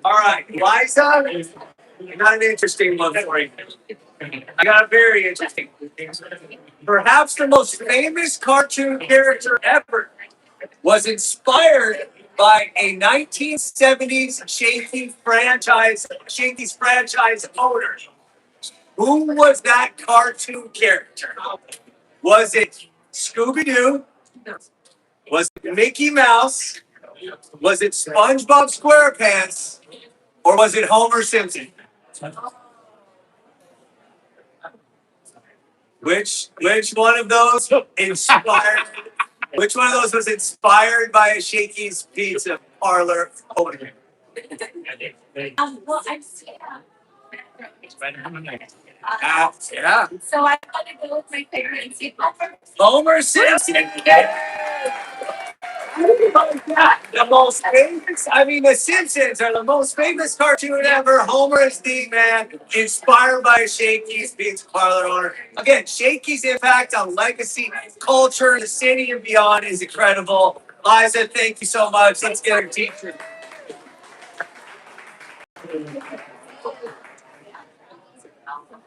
Speaker 1: right, Liza, I got an interesting one for you. I got a very interesting. Perhaps the most famous cartoon character ever was inspired by a 1970s Shakey's franchise owner. Who was that cartoon character? Was it Scooby-Doo? Was it Mickey Mouse? Was it SpongeBob SquarePants? Or was it Homer Simpson? Which one of those inspired? Which one of those was inspired by a Shakey's Pizza Parlor owner?
Speaker 3: Well, I'm Sierra.
Speaker 1: Yeah.
Speaker 3: So I'm gonna go with my favorite and see Homer.
Speaker 1: Homer Simpson. The most famous, I mean, The Simpsons are the most famous cartoon ever. Homer is the man, inspired by Shakey's being parlor owner. Again, Shakey's impact on legacy, culture, the city, and beyond is incredible. Liza, thank you so much. Let's get our teacher.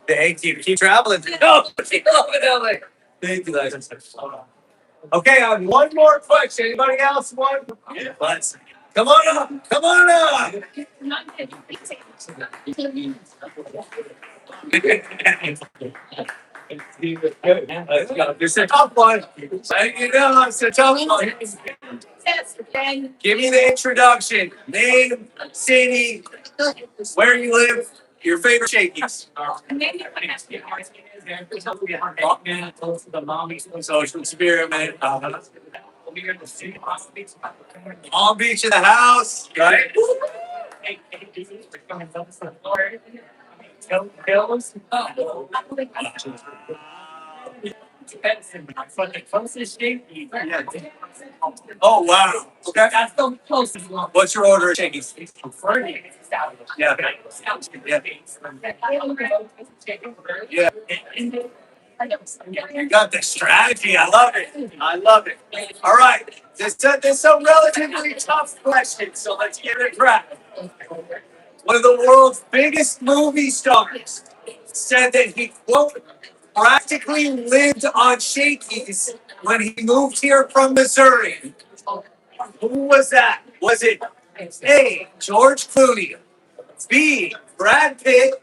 Speaker 1: Thank you. Keep traveling. No, keep loving LA. Thank you, Liza. Okay, I have one more question. Anybody else want? Yeah, let's. Come on up. Come on up. Let's go. It's a tough one. You know, it's a tough one. Give me the introduction. Name, city, where you live, your favorite Shakey's. Social experiment. Palm Beach in the house, right? Oh wow. Okay. What's your order of Shakey's? Yeah. Yeah. You got the strategy. I love it. I love it. All right. This is a relatively tough question, so let's get it right. One of the world's biggest movie stars said that he, quote, practically lived on Shakey's when he moved here from Missouri. Who was that? Was it A, George Clooney, B, Brad Pitt,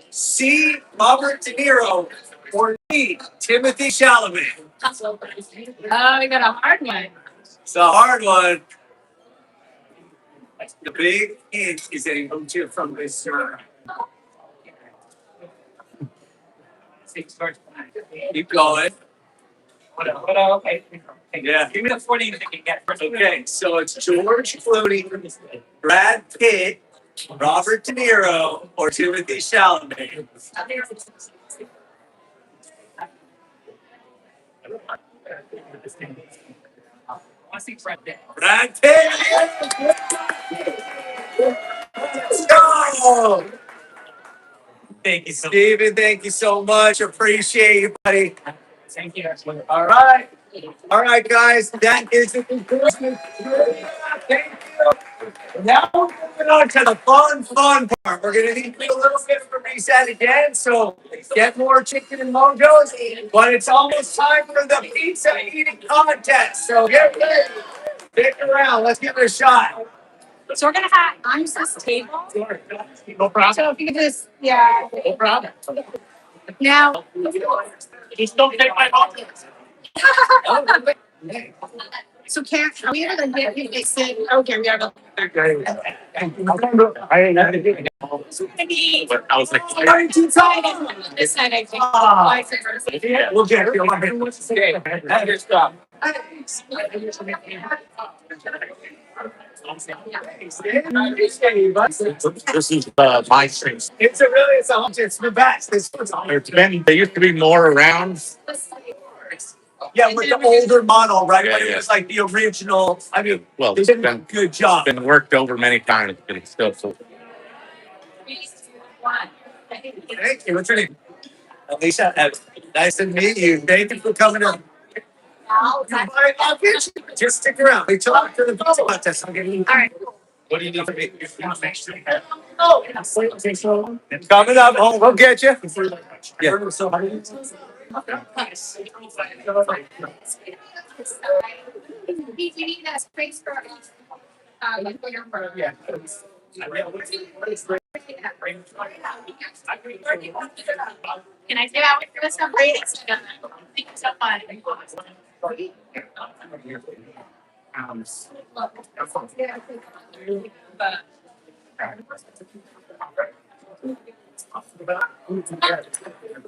Speaker 1: C, Robert De Niro, or D, Timothy Chalamet?
Speaker 3: We got a hard one.
Speaker 1: It's a hard one. The big hint is that he moved here from Missouri. Keep going.
Speaker 2: Okay.
Speaker 1: Yeah.
Speaker 2: Give me the 40 that you can get.
Speaker 1: Okay, so it's George Clooney, Brad Pitt, Robert De Niro, or Timothy Chalamet. Brad Pitt. Let's go. Thank you, Steven. Thank you so much. Appreciate you, buddy.
Speaker 2: Thank you.
Speaker 1: All right. All right, guys. That is the conclusion. Thank you. Now we're moving on to the fun part. We're going to need a little bit of a reset again, so get more chicken and mojos. But it's almost time for the pizza eating contest. So get ready. Stick around. Let's give it a shot.
Speaker 3: So we're gonna use this table.
Speaker 2: No problem.
Speaker 3: So if you could just, yeah.
Speaker 2: No problem.
Speaker 3: Now.
Speaker 2: Just don't take my phone.
Speaker 3: So are we able to get you to sit? Okay, we are.
Speaker 2: I was like,
Speaker 3: This side, I think.
Speaker 1: We'll get it.
Speaker 2: Have your stuff. This is my stream.
Speaker 1: It's the best.
Speaker 2: There used to be more around.
Speaker 1: Yeah, with the older model, right?
Speaker 2: Yeah,
Speaker 1: But it
Speaker 2: yeah.
Speaker 1: was like the original. I mean,
Speaker 2: Well,
Speaker 1: they
Speaker 2: it's
Speaker 1: did a
Speaker 2: been,
Speaker 1: good job.
Speaker 2: been worked over many times, but it's still so.
Speaker 1: Thank you. What's your name? Alicia. Nice to meet you. Thank you for coming in. I'll get you. Just stick around. Wait till after the pizza contest. I'll give you.
Speaker 3: All right.
Speaker 1: What do you need from me? Oh, coming up. Oh, we'll get you. Yeah.
Speaker 3: We need that space for your bird.
Speaker 1: Yeah.
Speaker 3: Can I say that with some ratings? Thank you so much.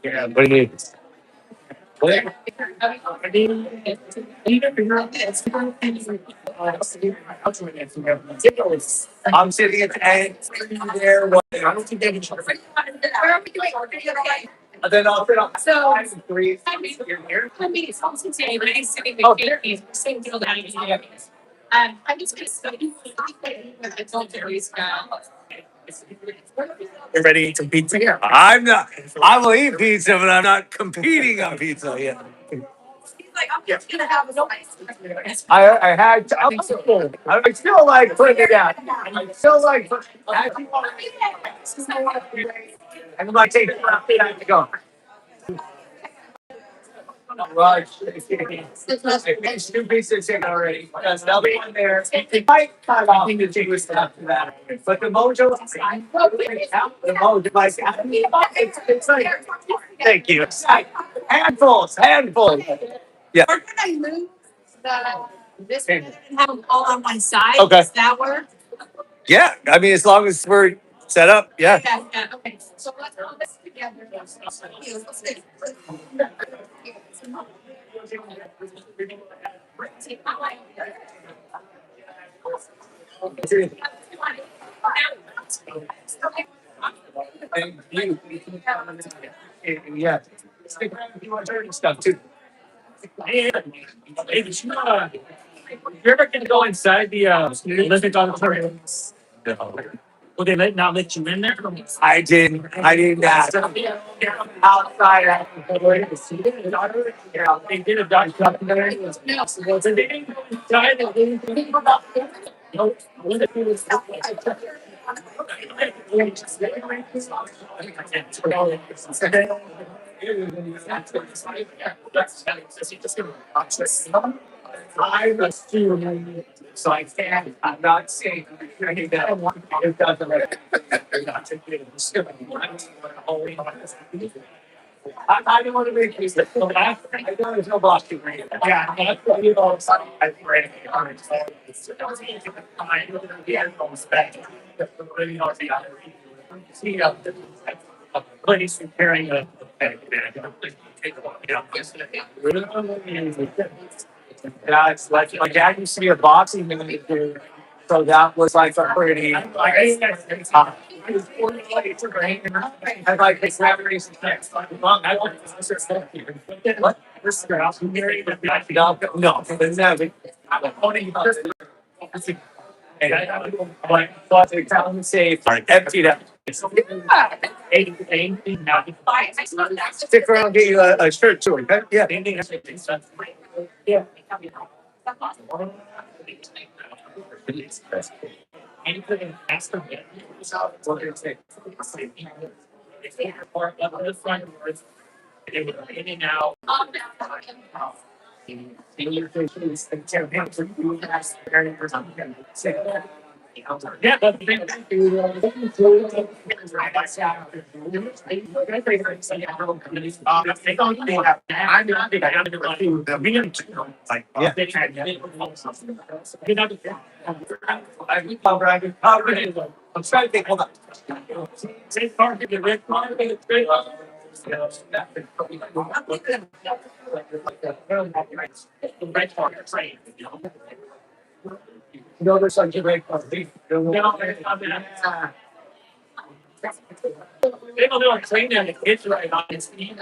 Speaker 2: Yeah, what do you need?
Speaker 1: I'm sitting at the end there.
Speaker 3: Where are we doing?
Speaker 1: And then I'll fit up.
Speaker 3: So,
Speaker 1: Three.
Speaker 3: I mean, it's also today, but I'm sitting
Speaker 1: Oh,
Speaker 3: with Shakey's, same deal that I I'm just gonna study with adult boys now.
Speaker 2: You ready to eat some pizza here?
Speaker 1: I'm not. I will eat pizza, but I'm not competing on pizza yet.
Speaker 3: He's like, I'm just gonna have a nice.
Speaker 1: I had. I still like putting it down. I still like. I'm gonna take it out. I have to go. Right. It's two pieces of chicken already. There's another one there. It might cut off the chicken after that. But the mojo, the mojo, it's like, thank you. Handfuls. Yeah.
Speaker 3: Or can I move this one and have them all on one side?
Speaker 1: Okay.
Speaker 3: Does that work?
Speaker 1: Yeah. I mean, as long as we're set up, yeah.
Speaker 3: Yeah, okay. So let's put this together.
Speaker 1: And you, yeah. Stick around if you want dirty stuff too.
Speaker 2: Hey, you're ever gonna go inside the Olympic auditorium? No. Will they not let you in there?
Speaker 1: I didn't ask. Outside, I
Speaker 2: They did a documentary. They didn't go inside.
Speaker 1: I'm assuming, so I can't, I'm not saying anything that it doesn't. I don't want to make these. I know there's no Boston green. Yeah, that's what you know. I pray. See, a place preparing a yeah, it's like my dad used to be a boxing manager, so that was like a pretty. I like his memories and things. I don't. What? This girl, no, never. But the town safe, emptied out. Stick around, and get you a shirt too. Okay? Yeah. Yeah.
Speaker 2: Anything faster than
Speaker 1: What do you say?
Speaker 2: the front doors. They were in and out. Yeah, but they
Speaker 1: I'm trying to think. Hold on. No, there's such a great party.
Speaker 2: They don't know train them to kids right on his feet.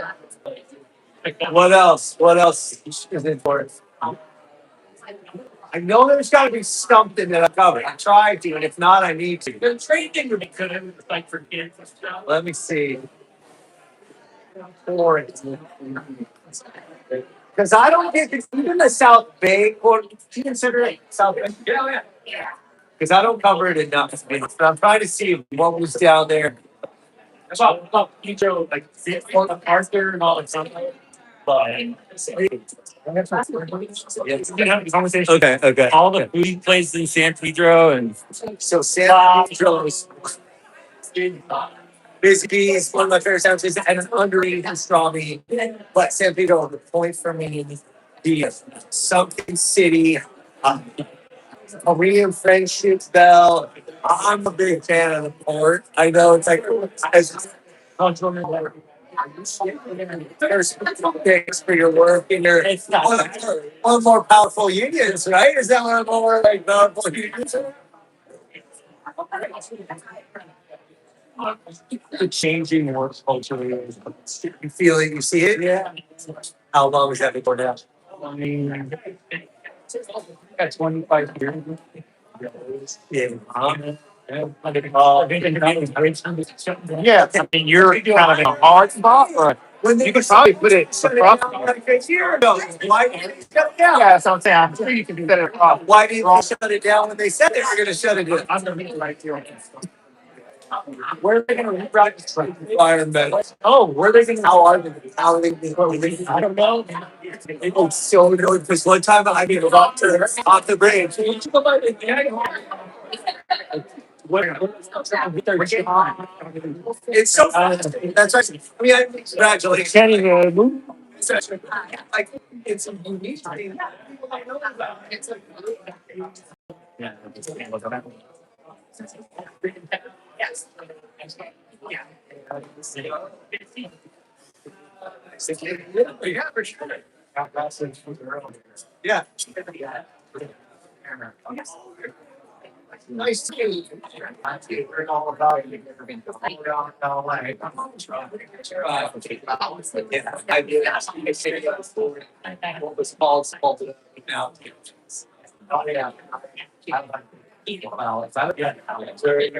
Speaker 1: What else? What else is in for it? I know there's got to be something that I covered. I tried to, and if not, I need to.
Speaker 2: The train thing would be good, like for kids and stuff.
Speaker 1: Let me see. For it. Because I don't think it's even the South Bay, or do you consider it South Bay?
Speaker 2: Yeah.
Speaker 1: Because I don't cover it enough. But I'm trying to see what was down there.
Speaker 2: About Pedro, like Fort Arthur and all that stuff. But you can have a conversation.
Speaker 1: Okay.
Speaker 2: All the food places in San Pedro and
Speaker 1: So San Pedro's Bisbee is one of my favorite towns. It's an underrated pastrami, but San Pedro, the point for me, the something city, Korean friendship bell. I'm a big fan of the port. I know it's like as there's things for your work and your one more powerful unions, right? Is that one more like powerful unions? The changing work culture. You feel it, you see it?
Speaker 2: yeah.
Speaker 1: How long is that before now?
Speaker 2: I mean, Got 25 years.
Speaker 1: Yeah.
Speaker 2: Yeah, I mean, you're kind of in a hard spot, or you could probably put it across.
Speaker 1: Like a year ago. Why didn't they shut it down?
Speaker 2: Yeah, that's what I'm saying. I'm sure you can do that across.
Speaker 1: Why didn't they shut it down when they said they were going to shut it down?
Speaker 2: I'm gonna be right here. Where are they going to reroute the train?
Speaker 1: Environment.
Speaker 2: Oh, where are they going to?
Speaker 1: How are they? How are they?
Speaker 2: I don't know.
Speaker 1: Oh, so annoying because one time I mean off the bridge. It's so that's right. I mean, congratulations.
Speaker 2: Can't even move.
Speaker 1: It's actually like it's a unique thing.
Speaker 2: Yeah.
Speaker 1: Yeah, for sure. Yeah. Nice to meet you.
Speaker 2: All about it.
Speaker 1: Yeah, I did. What was false now.
Speaker 2: Oh, yeah. Well, it's very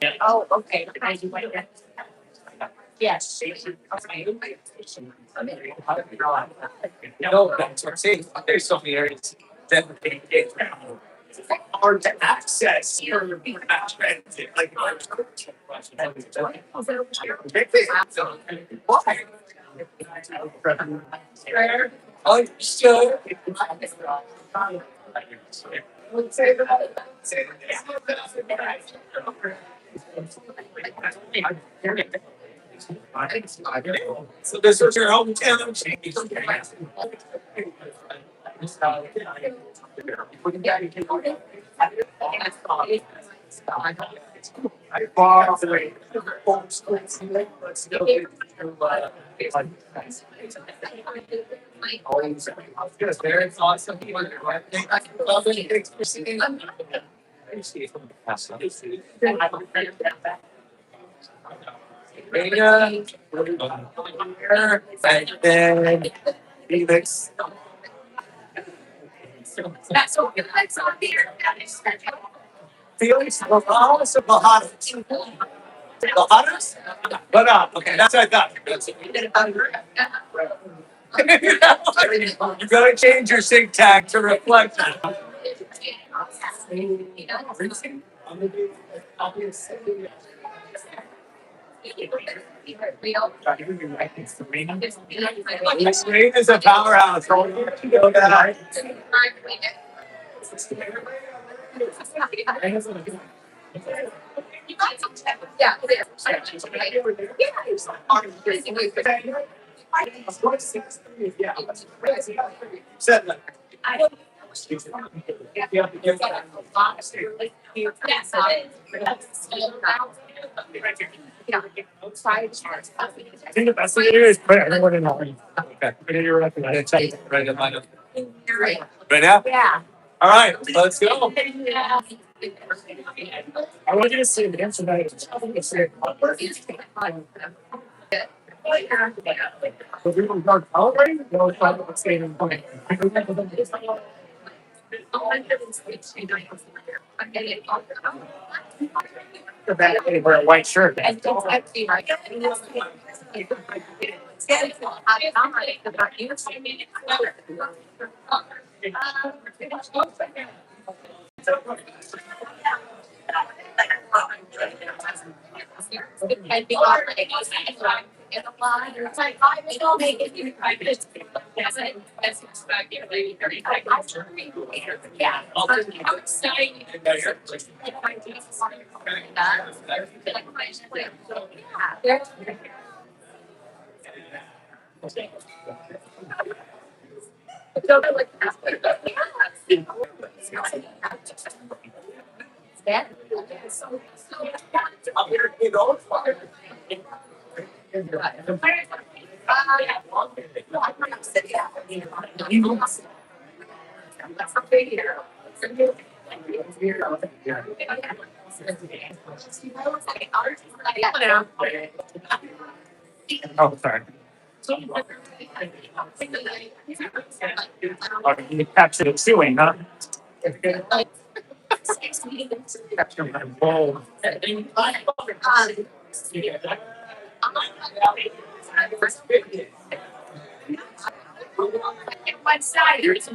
Speaker 2: yeah.
Speaker 3: Oh, okay. Yes.
Speaker 1: No, that's what I'm saying. There's so many areas that it's hard to access for transit. Like, why? Understood. So this was your hometown. Very awesome. And then Felix.
Speaker 3: That's what we like on here.
Speaker 1: Felix, Bahamas or Bahamas? Bahamas? But okay, that's what I thought. You gotta change your sync tag to reflect that. Serena is a powerhouse. You know that.
Speaker 3: Yeah.
Speaker 1: Said that.
Speaker 2: I think the best thing to do is put everyone in line. Okay.
Speaker 1: Right in line.
Speaker 3: Right.
Speaker 1: Right now?
Speaker 3: Yeah.
Speaker 1: All right, let's go.
Speaker 2: I want you to see the answer that so we will start celebrating. We'll start with the same point. The back they wear a white shirt. Oh, sorry. Oh, you captured it chewing, huh? Capture my bowl.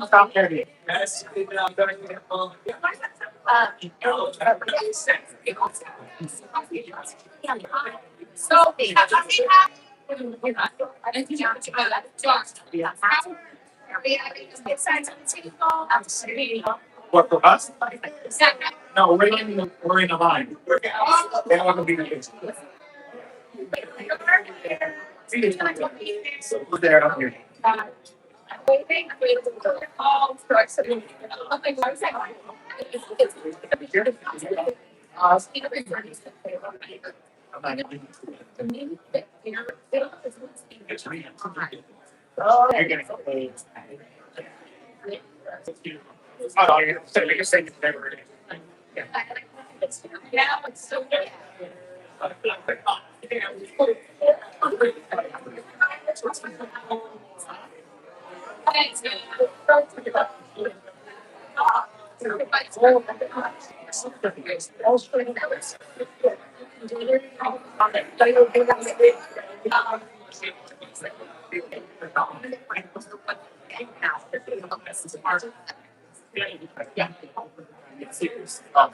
Speaker 2: Stop there. What for us? No, we're in the line. They don't want to be in the so we're there up here. You're gonna go. Oh, you're saying it's never.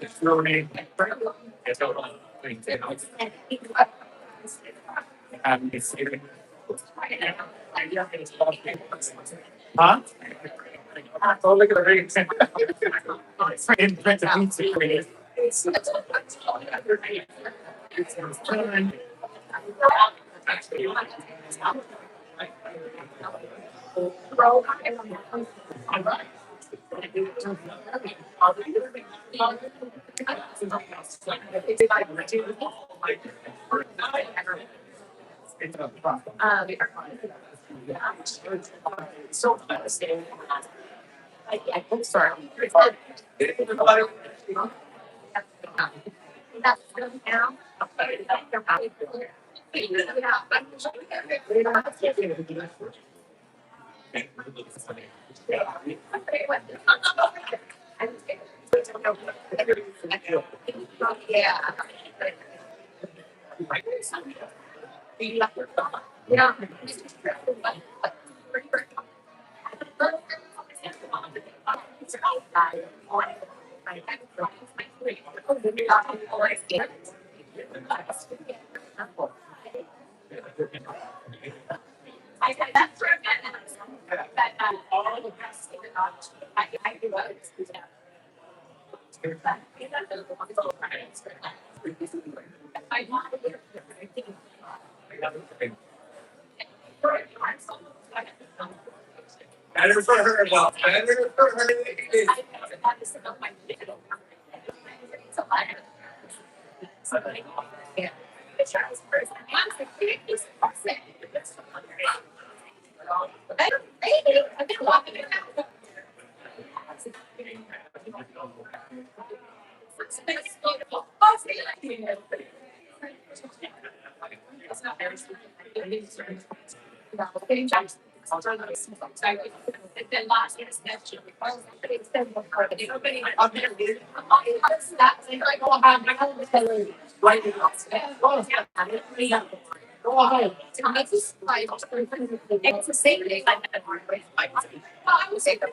Speaker 2: It's really. It's huh? Oh, look at the ring. Invent the pizza. I never heard about. I never heard it.
Speaker 3: Then last year's next year. It's the same thing. Well, I would say that.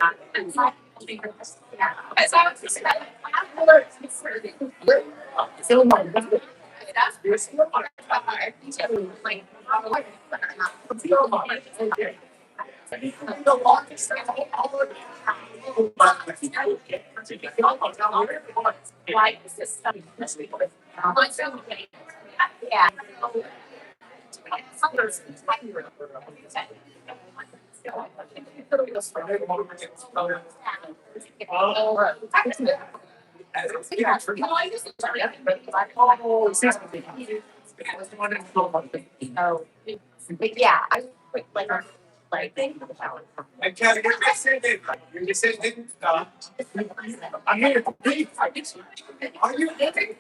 Speaker 3: Yeah. As I was saying, yeah. Oh, but yeah, I would like think about.
Speaker 1: And Kevin, your decision, I'm here to compete. Are you living?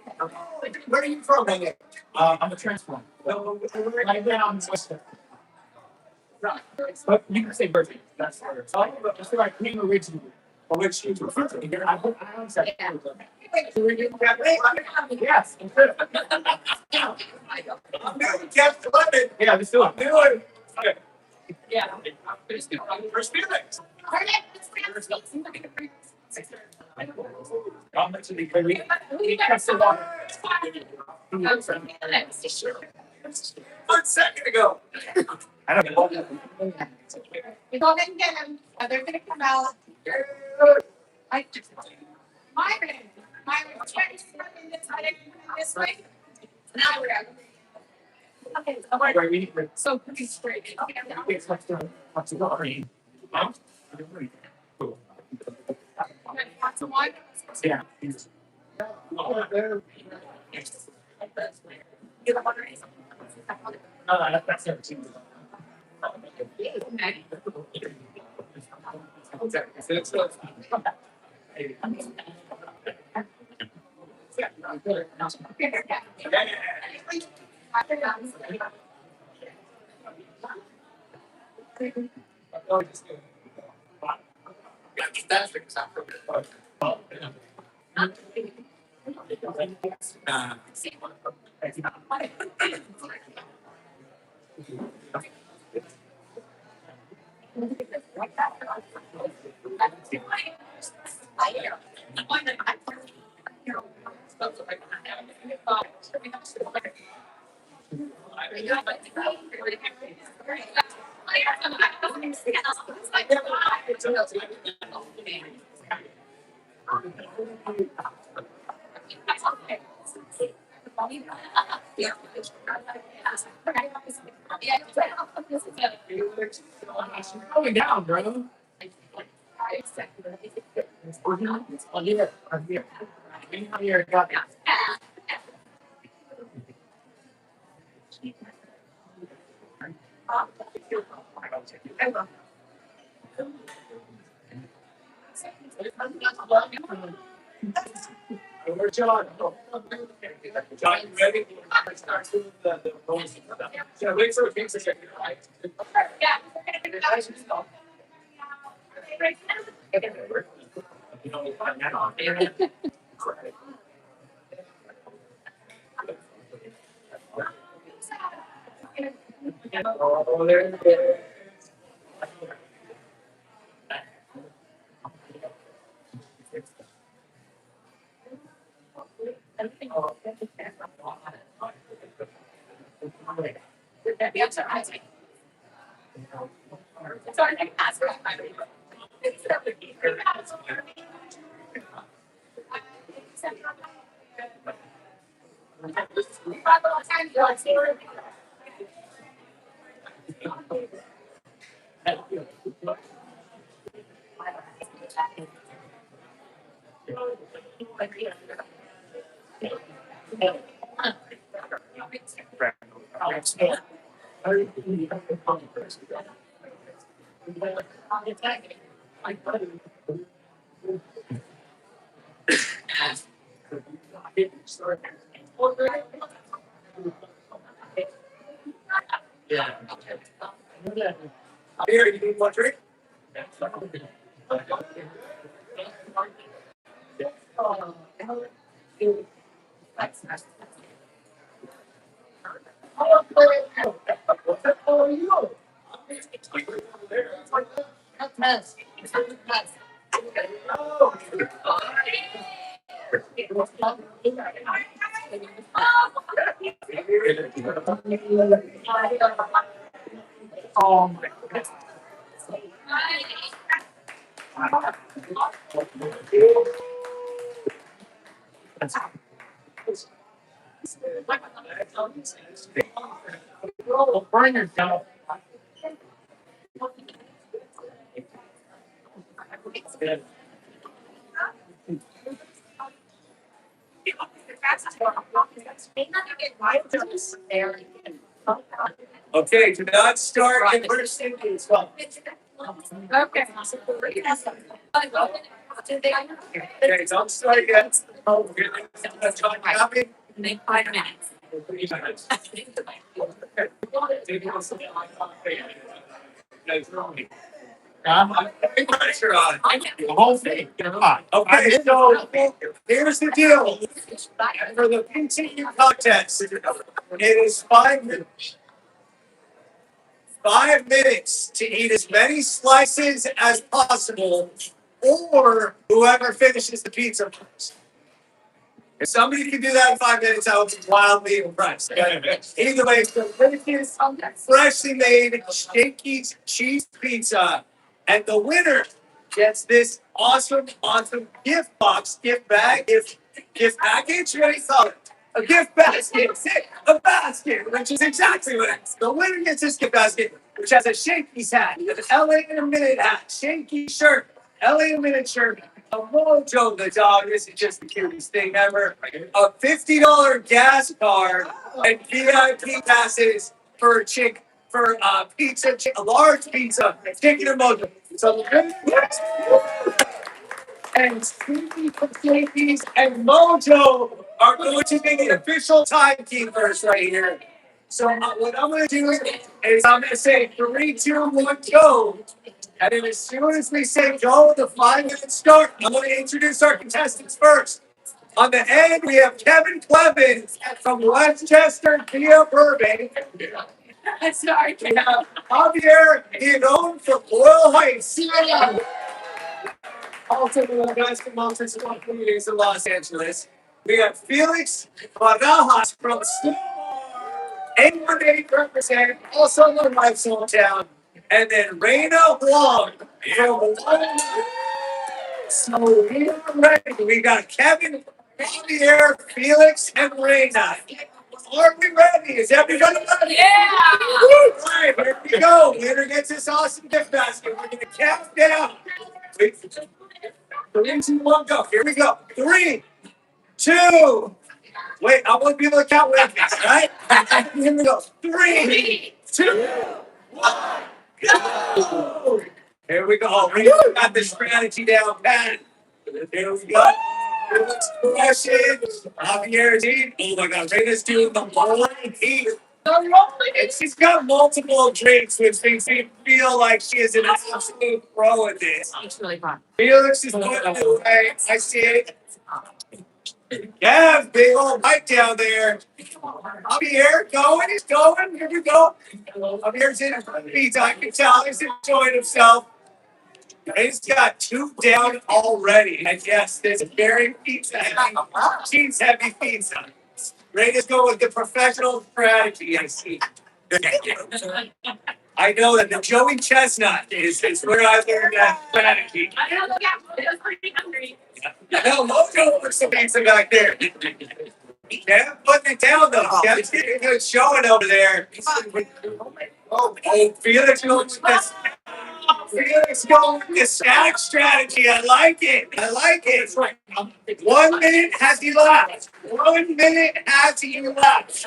Speaker 1: Where are you from, man?
Speaker 2: I'm a transplant.
Speaker 1: Where
Speaker 2: Right now, I'm Western. But you can say virgin. That's where. So that's where I came originally.
Speaker 1: which you prefer?
Speaker 2: I hope I don't say.
Speaker 1: Yeah.
Speaker 2: Yes.
Speaker 1: I'm doing Kev Lovett.
Speaker 2: Yeah, let's do
Speaker 1: I'm
Speaker 2: it.
Speaker 1: doing. Okay.
Speaker 2: Yeah.
Speaker 1: First Felix.
Speaker 2: I'm actually very. We got so long.
Speaker 1: 1 second ago.
Speaker 2: I don't know.
Speaker 3: We're gonna get them. They're gonna come out. I just. Myron was trying to run in this way. Now we're out. Okay, so we're so pretty straight. Okay, now we're
Speaker 2: Huh?
Speaker 3: lots of wine.
Speaker 2: Yeah. No, that's it. Going down, bro. I'm here. I'm here. I'm here. Got it.
Speaker 1: Where's John? John, you ready? Start doing the bonus. Yeah, wait for a second.
Speaker 3: Yeah.
Speaker 1: You know, I'm Oh, there it is. Here, you need one drink? Okay, do not start in first as well. Okay, don't start yet. Oh, copy.
Speaker 3: Make 5 minutes.
Speaker 1: Pressure on.
Speaker 2: The whole thing. Come on.
Speaker 1: Okay, so here's the deal. For the PTU contest, it is 5 minutes to eat as many slices as possible, or whoever finishes the pizza first. If somebody can do that in 5 minutes, I would be wildly impressed. Either way, so this is freshly made Shakey's cheese pizza, and the winner gets this awesome gift box, gift bag, gift package. Ready? Solid. A gift basket, a basket, which is exactly what it is. The winner gets this gift basket, which has a Shakey's hat, an LA in a minute hat, Shakey shirt, LA in a minute shirt, a Mojo the dog. This is just the cutest thing ever. A $50 gas card and VIP passes for pizza, a large pizza, chicken and Mojo. So and Stevie from Shakey's and Mojo are going to be the official timekeepers right here. So what I'm going to do is I'm going to say 3, 2, 1, go. And then as soon as we say go, the 5 minutes start. I'm going to introduce our contestants first. On the end, we have Kevin Clevin from Westchester via Burbank. Sorry, we have Javier Dion from Loyal Heights. Also, one of the best basketball communities in Los Angeles. We have Felix Barajas from Stillwater, 818 represent, also in my hometown. And then Reina Wong from So we are ready. We got Kevin, Javier, Felix, and Reina. Are we ready? Is everybody ready? Yeah! All right, here we go. Winner gets this awesome gift basket. We're going to count down. 3, 2, 1, go. Here we go. 3, 2. Wait, I want to be able to count with me, all right? Here we go. 3, 2, 1, go. Here we go. We got the strategy down pat. Here we go. Questions. Javier's eating. Oh my God, Reina's doing the rolling heat. And she's got multiple drinks, which makes me feel like she is an absolute pro at this.
Speaker 3: It's really fun.
Speaker 1: Felix is putting it away. I see it. Yeah, big old mic down there. Javier going. He's going. Here we go. Javier's in for the pizza. I can tell he's enjoying himself. He's got 2 down already. And yes, there's a very cheese heavy pizza. Reina's going with the professional strategy, I see. I know that the Joey Chestnut is where I learned that strategy.
Speaker 3: I don't know, yeah, I was pretty hungry.
Speaker 1: No, Mojo for some pizza back there. Yeah, putting it down though. Yeah, it's getting a good showing over there. Oh, Felix going with this. Felix going with the stack strategy. I like it. 1 minute has elapsed. 1 minute has elapsed.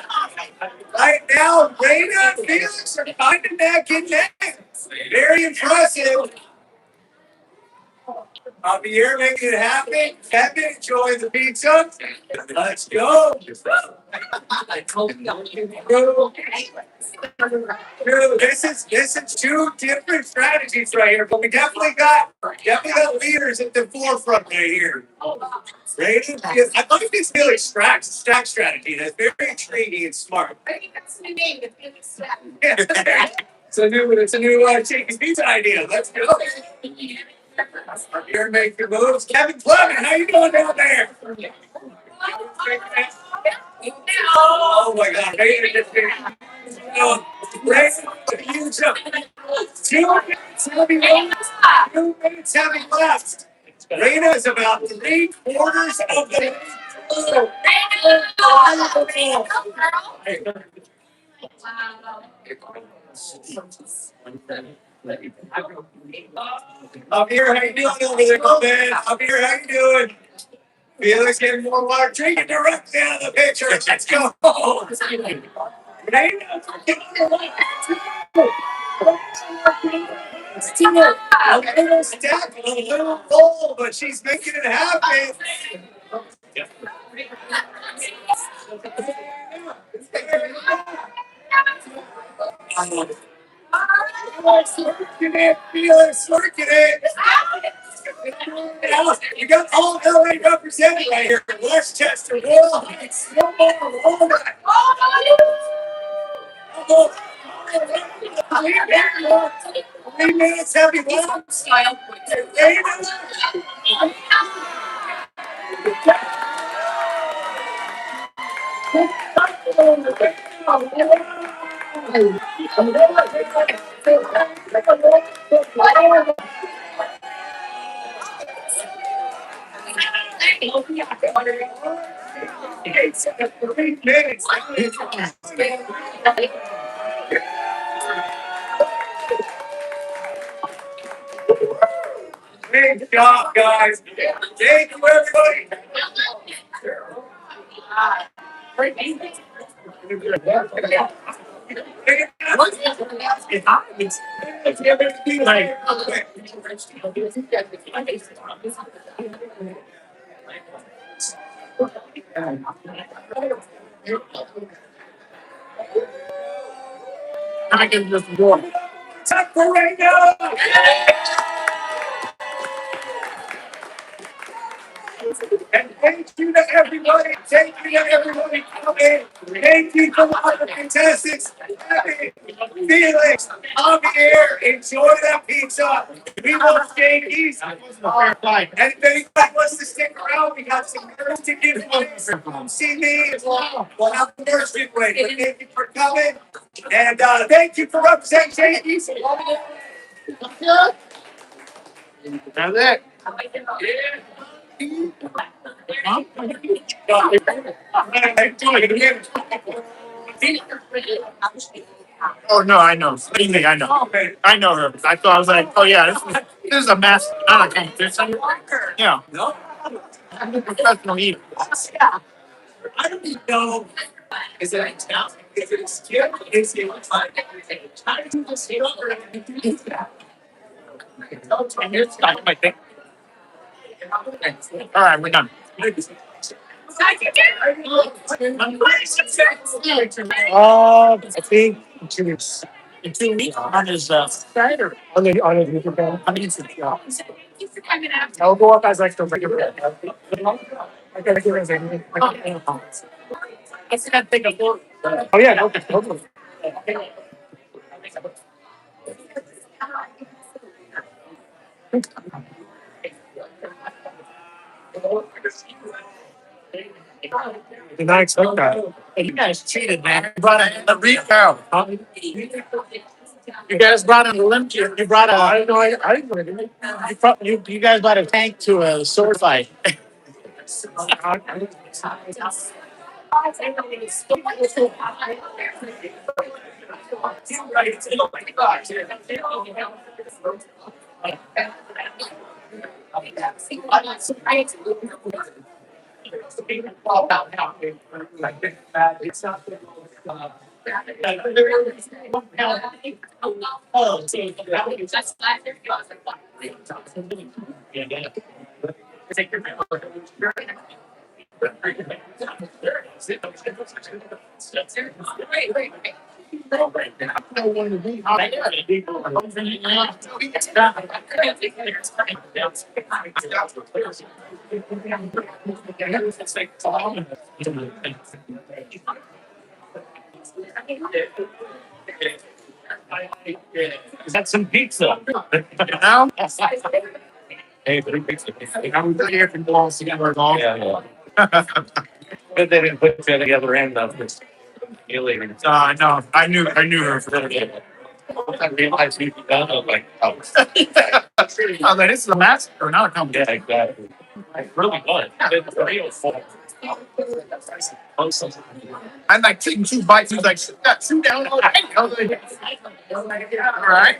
Speaker 1: Right now, Reina and Felix are kind of neck and neck. Very impressive. I'll be here making it happen. Kevin, enjoy the pizza. Let's go. Dude, this is two different strategies right here, but we definitely got leaders at the forefront right here. Raiden, I like this really stack strategy. That's very intriguing and smart.
Speaker 3: I think that's the name. It's
Speaker 1: Yeah. It's a new Shakey's pizza idea. Let's go. Here, make your moves. Kevin Clement, how you doing down there? Oh my God! Huge up. 2 minutes having left. 2 minutes having left. Raina is about 3/4 of the. Up here, how you doing over there, man? Up here, how you doing? Felix getting more water, drinking directly out of the pitcher. Let's go. A little step, a little goal, but she's making it happen. Felix working it. You got all LA represented right here. Westchester, Will Heights, no more, all right. Oh, 3 minutes heavy left. It's 3 minutes. Great job, guys. Thank you, everybody. I can just go. Time for radio. And thank you to everybody. Thank you to everybody coming. Thank you to all the contestants. Felix, Javier, enjoy that pizza. We love Shakey's. And if anybody wants to stick around, we got some merch to give away. See me as well. We'll have the merch giveaway. But thank you for coming. And thank you for representing Shakey's. That's it. Oh no, I know. Anything I know. I know her. I thought I was like, oh yeah, this is a mess. Not a competition. Yeah. No. I'm a professional eater. I don't even know. Is it a town? Is it a skill? Is it how do you just over? I think. All right, we're done. I think in 2 weeks. In 2 weeks on his Friday. On his YouTube channel. On his YouTube channel. I'll go up as like the regular. I gotta give it a I still gotta think of more. Oh yeah, okay. Did not expect that. Hey, you guys cheated, man. You brought in the retail. Huh? You guys brought in the limp. You brought a. I didn't know. I didn't know. You guys brought a tank to a sword fight.
Speaker 2: Is that some pizza? Now? Hey, three pizza. I'm here from Balls together. Yeah, yeah. But they didn't put that together end of this. No, I knew her for that. I realized we done like, oh. I was like, this is a massacre, not a company. Yeah, exactly. It really was. It's real fun. I'm like taking 2 bites. He was like, shoot down. I was like, yeah, all right.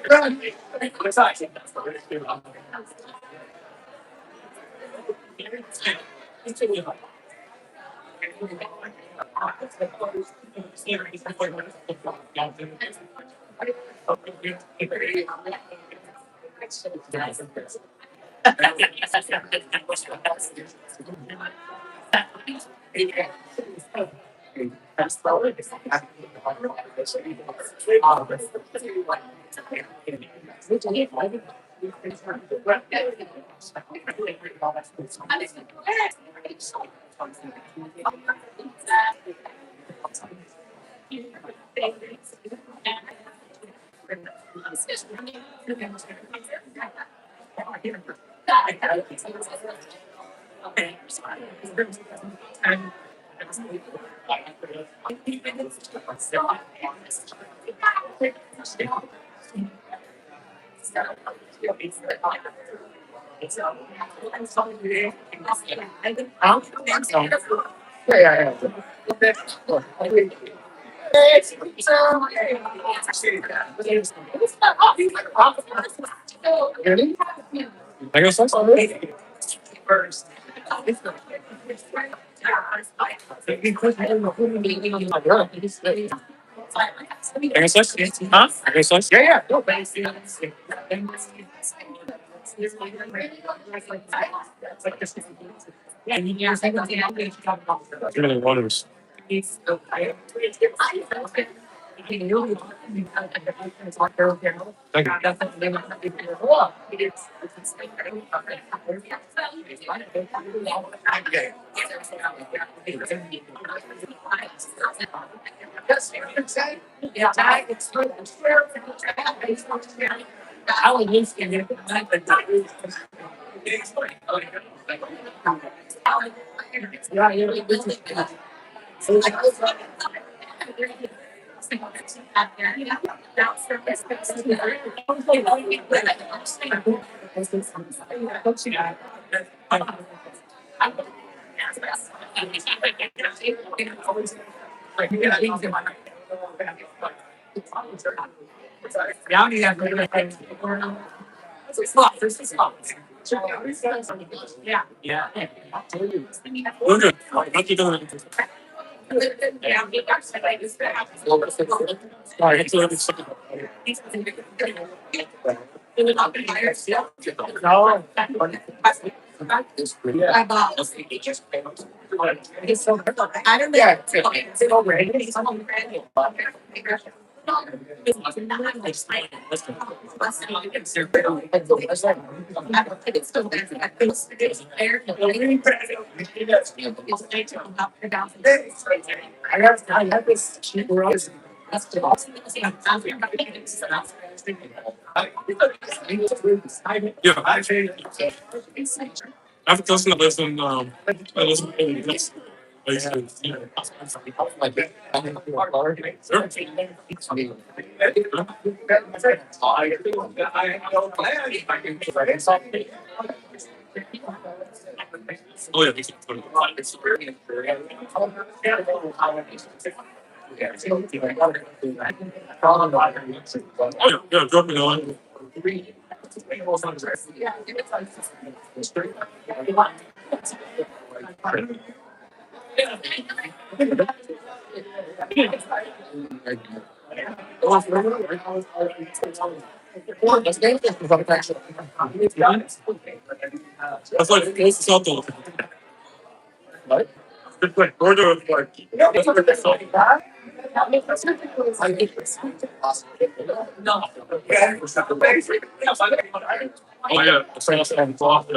Speaker 2: I guess that's all right. I guess that's, huh? I guess that's, yeah, yeah. Really wonders. Thank We're good. What you doing? All right, so it's no. I don't I have this cheap rose. Yeah, I've listened to listen. I listen to this. Oh yeah, oh yeah, drop me on. That's like it's not the it's like order of like oh yeah, it's like and cloth.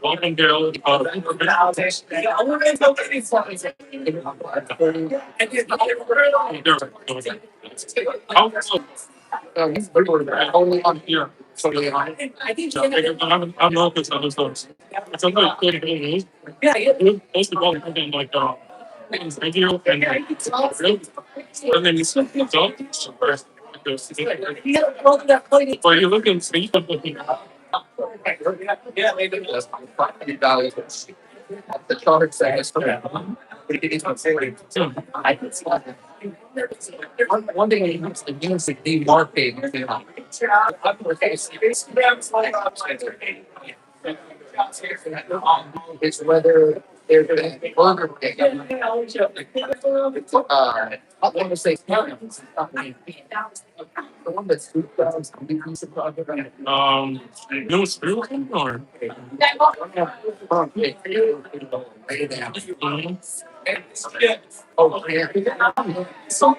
Speaker 2: Welcome girl. Only on here. So I'm not this other stuff. It's a good thing. Most of all, like video and then you see the but you look and see something. The chart says one thing he used to use the demarcating. It's whether they're going to burger I want to say the one that's no spirit or oh yeah. So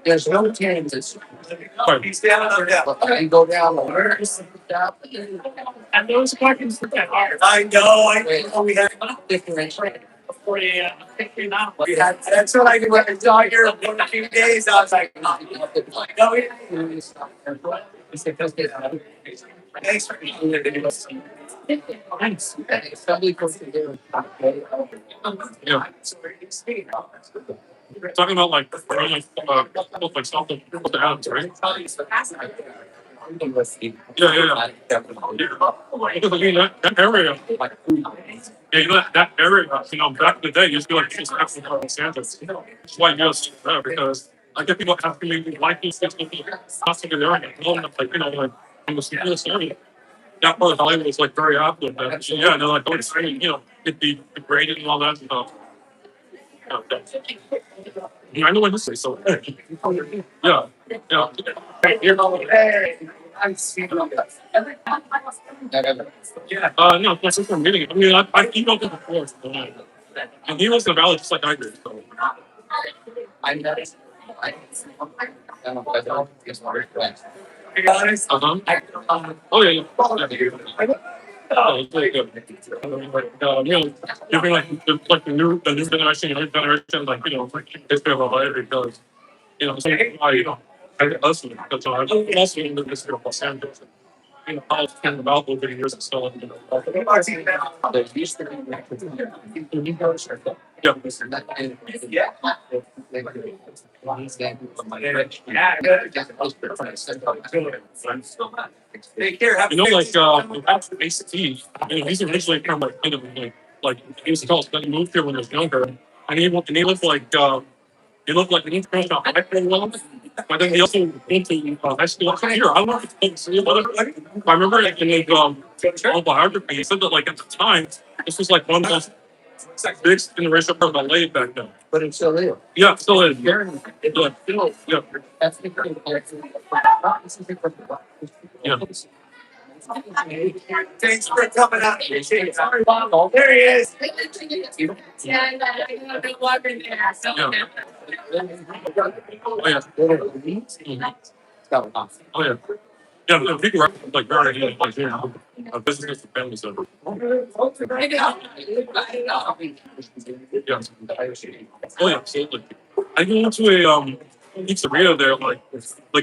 Speaker 2: there's no chances.
Speaker 1: He's down or down.
Speaker 2: I go down.
Speaker 3: And those parkings for that are
Speaker 1: I know. We had.
Speaker 2: Different.
Speaker 3: before you pick your mouth.
Speaker 1: That's what I did when I saw here for a few days. I was like, no, thanks for being here.
Speaker 3: Thanks.
Speaker 2: Yeah. Talking about like like something with the atoms, right? Yeah. Because I mean that area, yeah, you know that area, back in the day used to be like just absolutely Los Angeles. That's why you guys because I get people asking me why these things not so good area. Like like in this area. That part of Hollywood was like very affluent. Yeah, they're like, oh, it's it'd be degraded and all that stuff. Yeah, I know what this is. So, yeah. No, that's just a meeting. I mean, I emailed him before, and he lives in the valley just like I do. So, oh yeah. It's really good. Giving like the new generation, younger generation, like history of our life because so I listen because I also in the history of Los Angeles. How it's been developed over the years and so on.
Speaker 1: Take care. Have
Speaker 2: Like ACT, he's originally from like he was called, but he moved here when he was younger, and he looked like he looked like an international high school level. But then he also went to high school here. I don't know if it's I remember like in his autobiography, he said that like at the time, this was like one of the big generation of LA back then.
Speaker 1: But it's still there.
Speaker 2: Yeah, it still is. Yeah.
Speaker 1: Thanks for coming out. There he is.
Speaker 3: Yeah, I got a big water in there. So
Speaker 2: Oh yeah. Oh yeah. Yeah, the people are like very business and family center. Yeah. Oh yeah, absolutely. I went to a pizzeria there like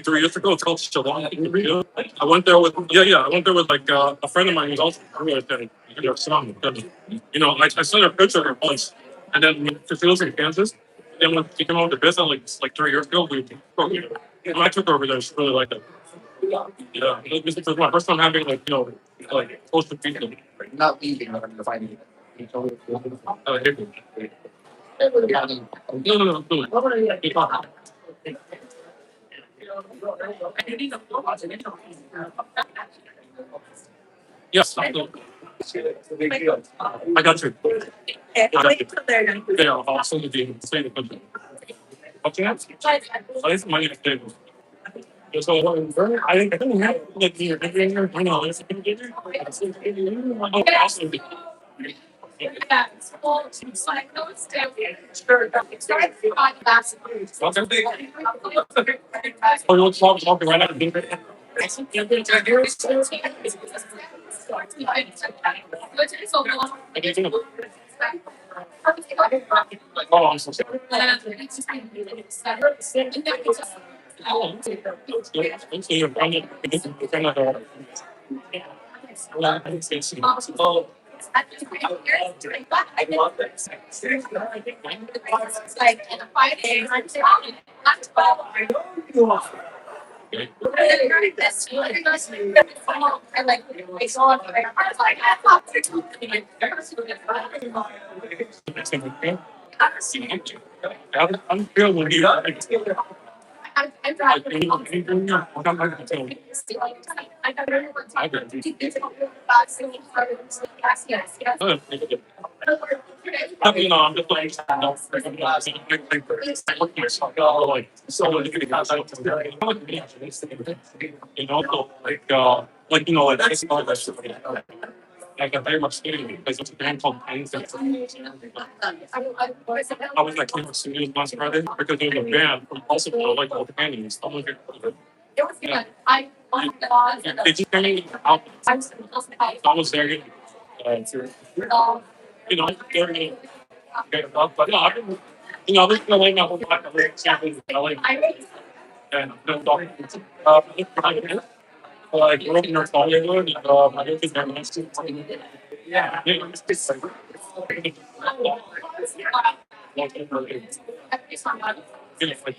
Speaker 2: 3 years ago. It's called Shalom Pizzeria. I went there with I went there with like a friend of mine who's also Korean and son. I sent her a picture of her once, and then she lives in Kansas. Then when she came over to visit like 3 years ago, I took her over there. She really liked it. Yeah, this is my first time having like close to freedom.
Speaker 1: Not leaving, but I'm finding it.
Speaker 2: No, no, no, do it. Yes, absolutely.
Speaker 1: It's a big deal.
Speaker 2: I got you. Yeah, I'll send it to you. Send it to you. Okay. So this is my next table. So I think we have like here. I know it's absolutely.
Speaker 3: Yeah, it's full. It's like those two. Sure. It's starting to find the last.
Speaker 2: Okay. Oh, you want to talk right after dinner? I can do it. Oh, I'm so sorry. Oh, so you're kind of oh,
Speaker 3: I love that. It's like in a 5 day, not 12.
Speaker 2: okay.
Speaker 3: I like I saw it. I was like, I thought
Speaker 2: I'm feeling you.
Speaker 3: I'm
Speaker 2: Like,
Speaker 3: driving.
Speaker 2: anything new? I'm not going to tell you.
Speaker 3: I got
Speaker 2: I got you.
Speaker 3: yes.
Speaker 2: You know, I'm just like, no, I look at myself, like, so look at you know, so, like, you know, like, that's all that stuff. Like, I'm very much scared because it's a band called Pines. I was like, came to studios months brother because there was a band from also like, old Candies. I'm like, yeah. They just came in out. I was there, you know, they're gonna get it up. But no, I've been, you know, this is like my whole life. I live in San Luis, and no documents. Like working in Hollywood, and my youth is very nice. Yeah, it's just like,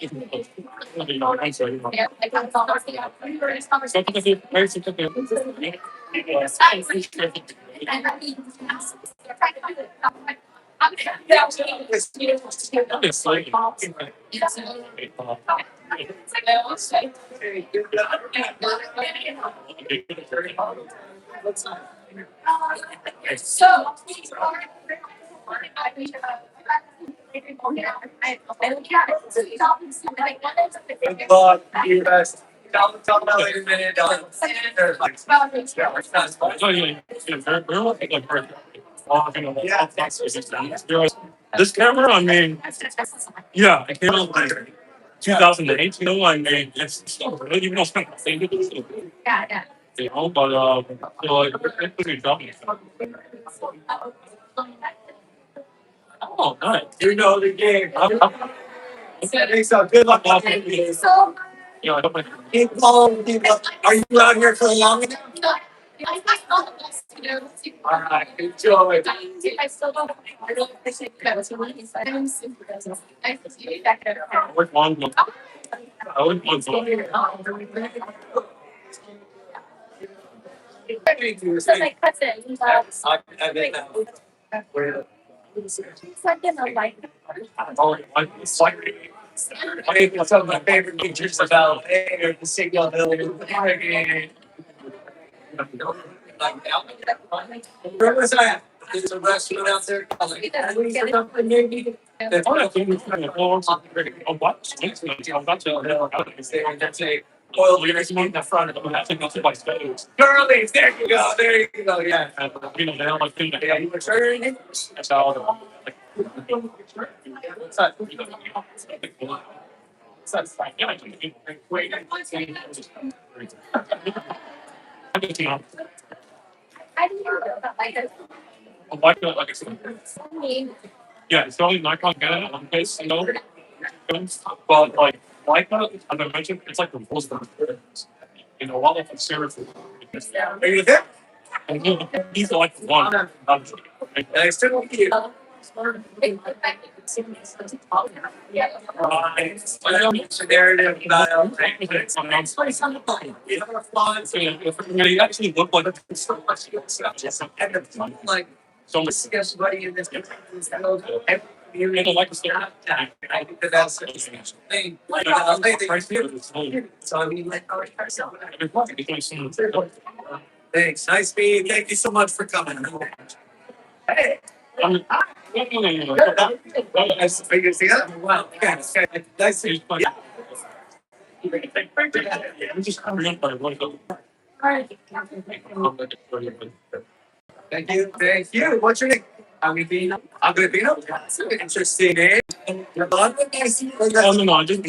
Speaker 2: you know, like, you know, I'm sorry, you know. So, because it's very significant. It's like,
Speaker 3: So,
Speaker 1: Good luck. You best. Tell me later in a minute.
Speaker 2: oh, yeah, very well, like,
Speaker 1: Yeah.
Speaker 2: this camera, I mean, yeah, it came out like 2008, you know, I mean, it's still really, even though it's kind of faded, it's still good,
Speaker 3: yeah.
Speaker 2: you know, but, so, like, it's pretty dumb. Oh, nice.
Speaker 1: You know the game.
Speaker 2: I'm
Speaker 1: So good luck.
Speaker 3: So,
Speaker 2: you know, I don't like,
Speaker 1: Keep calling. Keep up. Are you out here for long enough? All right. Enjoy.
Speaker 3: I still don't. I don't think that was what he said. I'm super business. I see that kind
Speaker 2: I would want one. I would want one.
Speaker 3: So my cousin,
Speaker 1: I bet that.
Speaker 3: sent him a like.
Speaker 2: Oh, it's like,
Speaker 1: I mean, some of my favorite teachers about the signal hill. Where was I at? There's a restaurant out there.
Speaker 2: oh, I think it's kind of long, so oh, what? I'm about to,
Speaker 1: That's a oil lyrics in the front of them.
Speaker 2: I think that's my space.
Speaker 1: Girlies, there you go. There you go. Yeah.
Speaker 2: And, you know, they don't like doing
Speaker 1: Yeah, you
Speaker 2: that.
Speaker 1: were turning.
Speaker 2: That's how, like,
Speaker 1: What's that?
Speaker 2: yeah, I think wait. I think, you know,
Speaker 3: I didn't know that like
Speaker 2: I like that, like I said.
Speaker 3: I mean,
Speaker 2: Yeah, it's only Nikon Canon on case, you know, but like that, as I mentioned, it's like the most important. You know, all of the serious.
Speaker 1: Are you there?
Speaker 2: And he's like one.
Speaker 1: Nice to meet you. It's a narrative about
Speaker 2: You actually look like
Speaker 1: like
Speaker 2: so much.
Speaker 1: everybody in this
Speaker 2: You know, like
Speaker 1: I think that's the thing. So I mean, like, thanks. Nice meeting. Thank you so much for coming. Hey. Nice to meet you. See that? Wow. Yeah, it's kind of nice to meet you.
Speaker 2: I'm just hurry up, I want to go.
Speaker 1: Thank you. Thank you. What's your name? Agapino. Agapino? Interesting name. You're on the nice.
Speaker 2: Oh, no, I just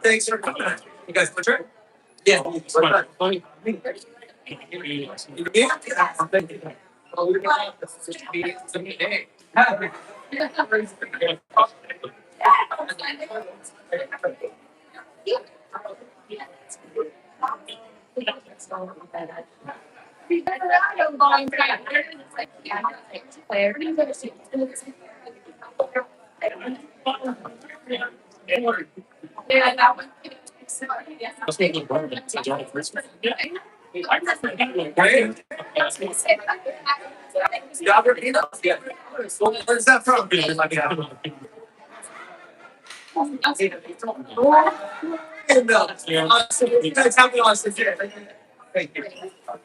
Speaker 1: Thanks for coming. You guys for sure? Yeah.
Speaker 3: Yeah, that one.
Speaker 1: Great. Yeah. Where's that from? No. You guys have me on stage. Thank you.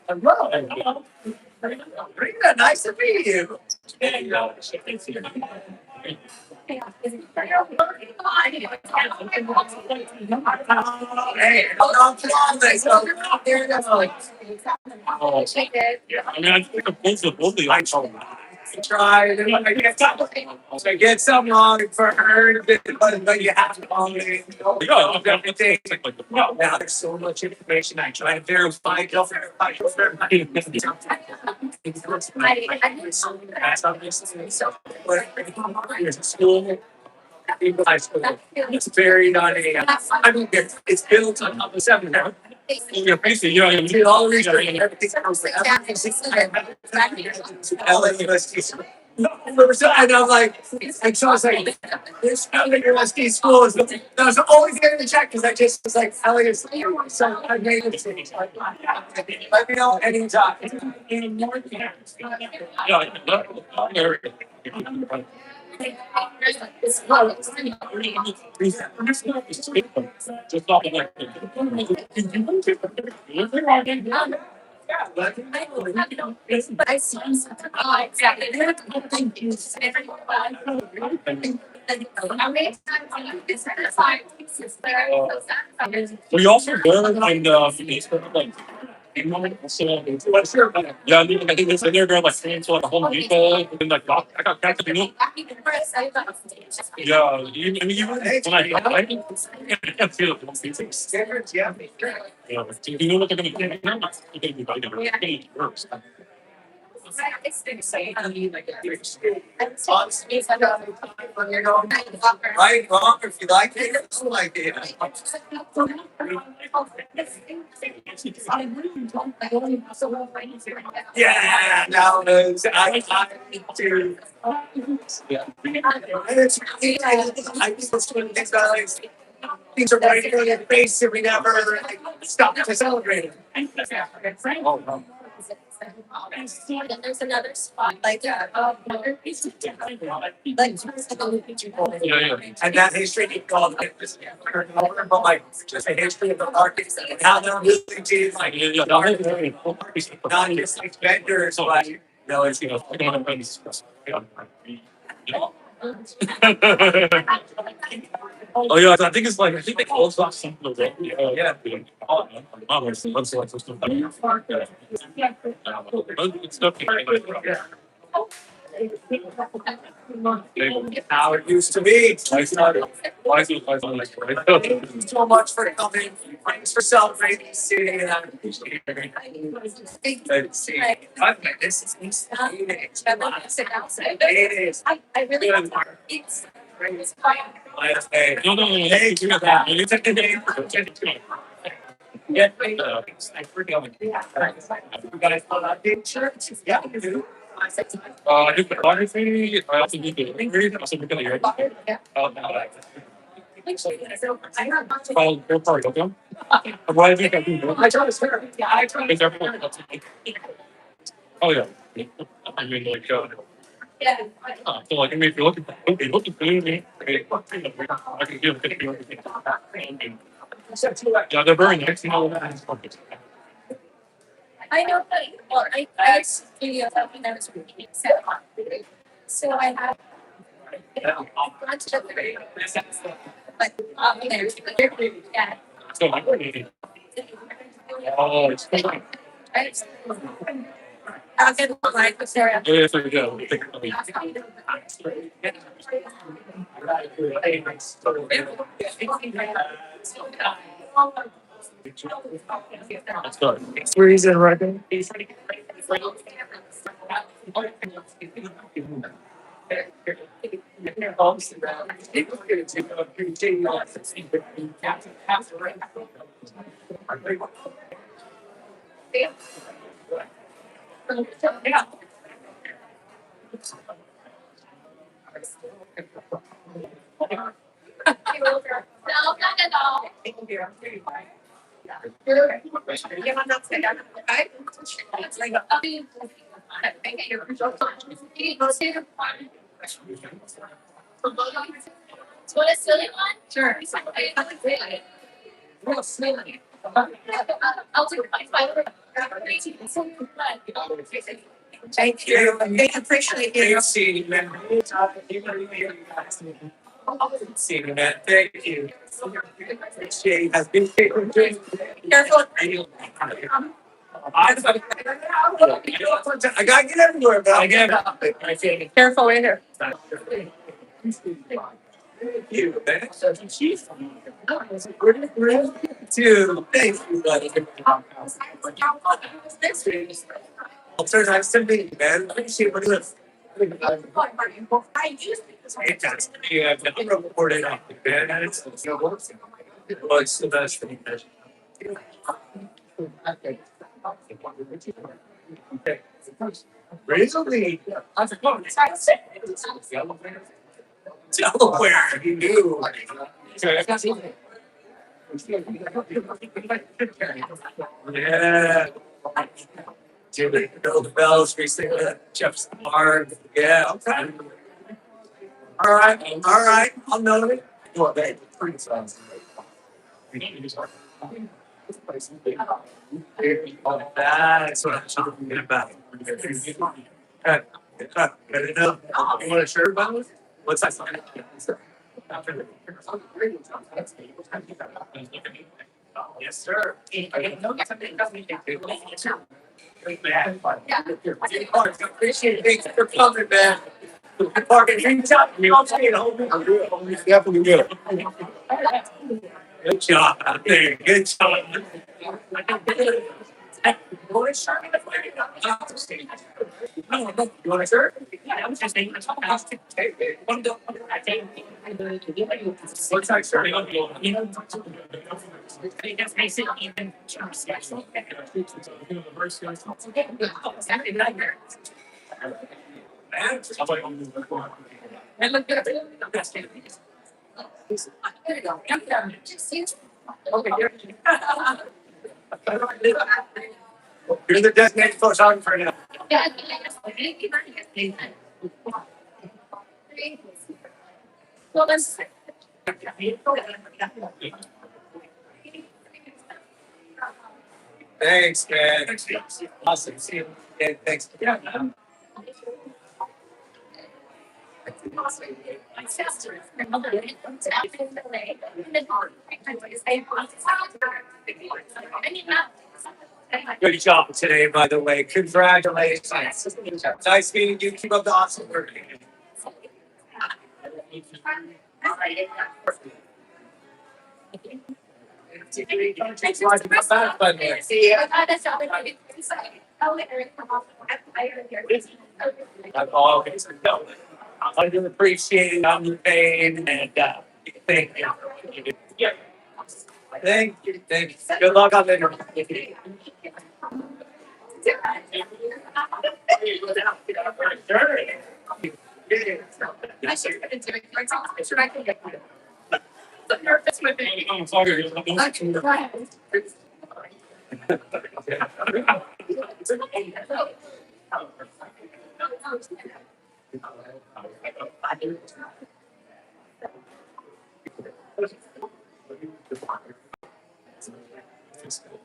Speaker 1: Hello. Rita, nice to meet you. Hey, I'm thanks. There you go.
Speaker 2: I mean, I think both of you.
Speaker 1: Try. I get some wrong for her, but you have to call me. Now there's so much information. I try to verify. School. It's buried on a. I mean, it's built on top of 7 now.
Speaker 2: You're basically, you know,
Speaker 1: See all the research and everything else. LAUSD. And I'm like, and so I was like, this LAUSD school is that was the only thing I didn't check because I just was like, LAUSD. So I made it. Let me know anytime. Yeah, let me know.
Speaker 2: We also learned in Facebook, like, yeah, I mean, I think this other girl like saying to like a whole Depot and like I got back to the yeah, I mean even when I can't feel it. Yeah, you know what they're gonna do? They're not gonna be biting. They're gonna be worse.
Speaker 1: Right, wrong, if you like it, if you like it. Yeah, now I need to. Yeah. And it's I just when things are right in your face and we never like, stop to celebrate it. Oh, no.
Speaker 3: There's another spot like that.
Speaker 2: Yeah, yeah.
Speaker 1: And that history you call it, but like just a history of the market and how they're really to like not just like vendors, but it's
Speaker 2: Oh yeah, I think it's like I think they closed off something of that. Yeah. It's okay.
Speaker 1: how it used to be.
Speaker 2: Why is it like
Speaker 1: Thank you so much for coming. Thanks for celebrating the city and I appreciate it. Let's see. This is it is.
Speaker 3: I really it's
Speaker 1: Hey,
Speaker 2: no,
Speaker 1: hey,
Speaker 2: you got that. You took the name. Yeah, I forget. You guys pull out the insurance? Yeah, I do. I do photography. I also do delivery. I also do delivery. Oh, no. It's called Air Party, okay? Why do you think I do? I try to swear. Yeah, I try to swear. Oh, yeah. I mean, like, so like, I mean, if you're looking for me, I can give it to you. Yeah, they're very nice. You know,
Speaker 3: I know that, well, I video that when I was working at seven. So I had gone to the but yeah.
Speaker 2: so like, oh, it's fun.
Speaker 3: I was like, Sarah.
Speaker 2: Yeah, so yeah, let's go. Reason right there.
Speaker 3: No, not at all. So what a silly one? Sure. Real silly. I'll take my five. Thank you. I appreciate you. See, man. See, man. Thank you. She has been careful. I gotta get everywhere, but I get it. Careful in here. Thank you, man. Dude, thank you, buddy. Well, sir, nice to meet you, man. Let me see what it is. Fantastic. You have never reported on it, man. It's the best thing. Really? Delaware, you knew. Yeah. Jimmy, Bill the Bells, recently Jeff's Park. Yeah, okay. All right. I'll know it. Well, they pretty sounds. That's what I'm talking about. Good enough. You want a shirt about it? What's that sign? Yes, sir. Appreciate it. Thanks for coming, man. Parking drinks up. You all say it, homie. I'm good. Homie. Definitely good. Good job out there. Good job. No, you want a shirt? Yeah, I was just thinking. What's that shirt? And look at it. There you go. Okay, you're the designated photographer now. Well, that's thanks, man. Awesome. See you. Yeah, thanks. Yeah. Good job today, by the way. Congratulations. Nice meeting you. Keep up the awesome work. I've always known it. I do appreciate it. I'm your pain and thank you. Yeah.
Speaker 1: Thank you. Thank you. Good luck on the interview.
Speaker 3: I should have been doing my talk. Should I get so nervous with it?
Speaker 2: I'm sorry.
Speaker 3: Okay, go ahead.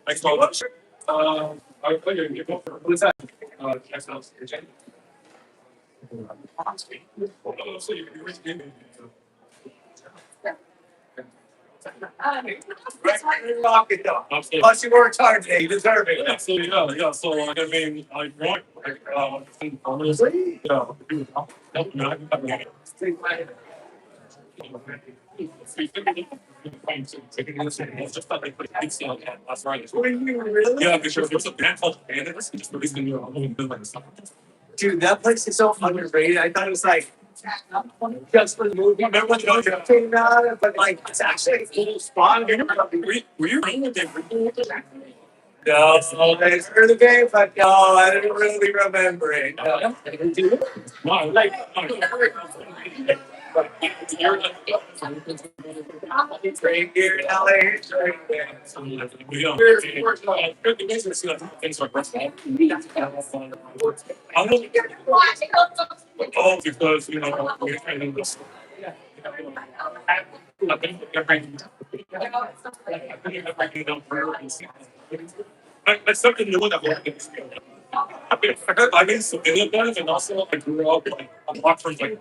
Speaker 2: Thanks so much. I would play you. What's that? Excellent. So you
Speaker 1: Rock it though. Plus you worked hard today. You deserve it.
Speaker 2: yeah, so yeah. So I mean, I want honestly, yeah.
Speaker 1: Were you really?
Speaker 2: Yeah, because there's a band called Bandits. It's released in your own business.
Speaker 1: Dude, that place is so underrated. I thought it was like just for the movie. Remember when the came out? But like, it's actually a cool spot.
Speaker 2: Were you running with them?
Speaker 1: No, I heard the game, but no, I didn't really remember it. No.
Speaker 2: No, like,
Speaker 1: Great here in LA.
Speaker 2: Oh, because we're kind of that's something new that I mean, so many of them, and also I grew up like a lot from like,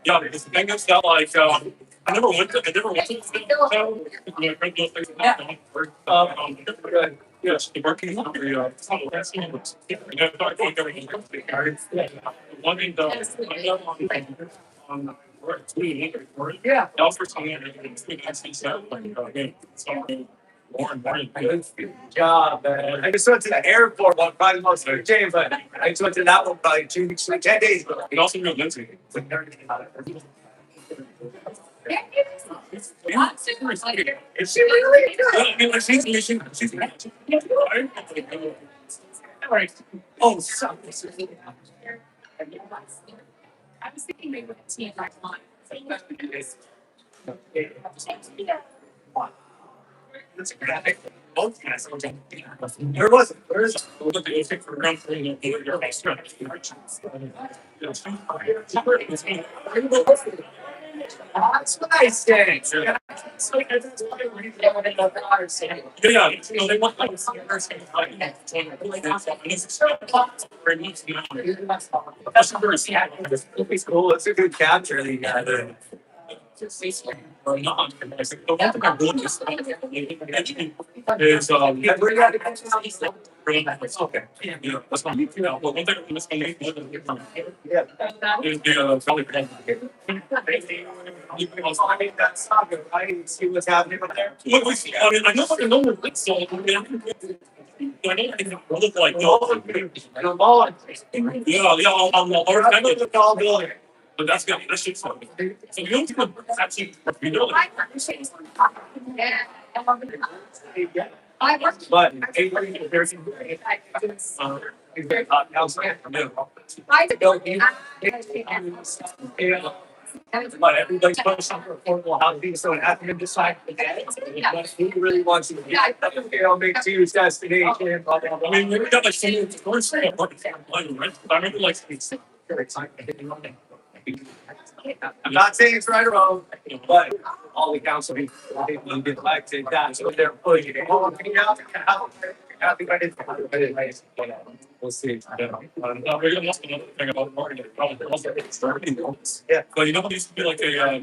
Speaker 2: yeah, because the thing is that like, I never went to my friend goes yes, the working area, one in the,
Speaker 1: Yeah.
Speaker 2: for something, more and more.
Speaker 1: Good job, man. I just went to the airport one probably most of the day, but I just went to that one probably 2 weeks, 10 days ago.
Speaker 2: And also real Lindsay.
Speaker 1: Is she really?
Speaker 2: I mean, like, she's
Speaker 1: Oh, so.
Speaker 3: I was thinking maybe with a team like mine.
Speaker 1: That's a graphic. Both guys. There wasn't. There is. That's nice, gang.
Speaker 2: Yeah, they want like
Speaker 1: It's cool. It's a good capture that you got there.
Speaker 2: or not. The one thing I'm doing is
Speaker 1: Yeah, where you got to
Speaker 2: okay. Yeah, that's fine. Well, one thing I'm just gonna
Speaker 1: Yeah.
Speaker 2: is the valley.
Speaker 1: I mean, that's not good, right? See what's happening up there?
Speaker 2: Look, I mean, I know what I know what it's so. I know I look like
Speaker 1: The ball.
Speaker 2: yeah,
Speaker 1: I know the ball building.
Speaker 2: but that's good. That shit's funny. So you don't think actually you know
Speaker 3: I appreciate it. Yeah. I worked.
Speaker 1: But
Speaker 3: I
Speaker 1: but everybody's pushing for affordable housing, so it has to decide. But he really wants to be, make two destination, blah, blah, blah.
Speaker 2: I mean, we got like so many stories from right? I remember like
Speaker 1: I'm not saying it's right or wrong, but all the council people get elected, that's what they're pushing. I think I did. We'll see.
Speaker 2: we're gonna ask another thing about marketing.
Speaker 1: Yeah.
Speaker 2: But you know, it used to be like a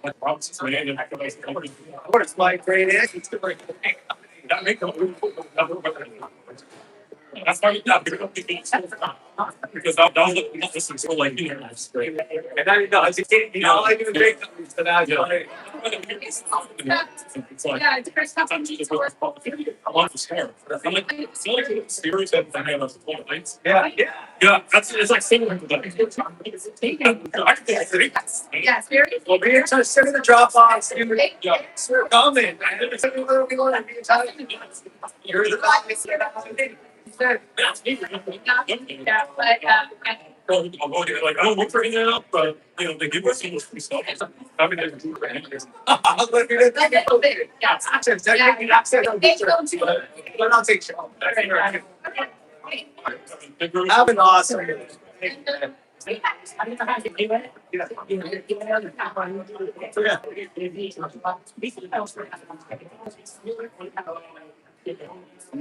Speaker 2: like promises made and company.
Speaker 1: Of course, my great aunt used to bring
Speaker 2: That make them That's why we got to because that was the so like you know,
Speaker 1: And I know as a kid, you know, I do great things, but now
Speaker 2: yeah.
Speaker 1: like,
Speaker 2: It's like
Speaker 3: Yeah, it's first time
Speaker 2: I'm just I want to scare. I'm like I feel like it's serious that I have a full lights.
Speaker 1: yeah, yeah.
Speaker 2: Yeah, that's it's like similar to that. I can think.
Speaker 3: yeah, it's very.
Speaker 1: Well, be in touch. Send me the Dropbox.
Speaker 2: Yeah.
Speaker 1: Comment. You're the
Speaker 2: That's me.
Speaker 3: Yeah, but
Speaker 2: I'm going to like I don't look for anything else, but you know they give me so much free stuff. I mean,
Speaker 1: Look at it.
Speaker 3: a little bit. Yeah.
Speaker 1: Accents. I think accents are good. But I'll take show. Have an awesome.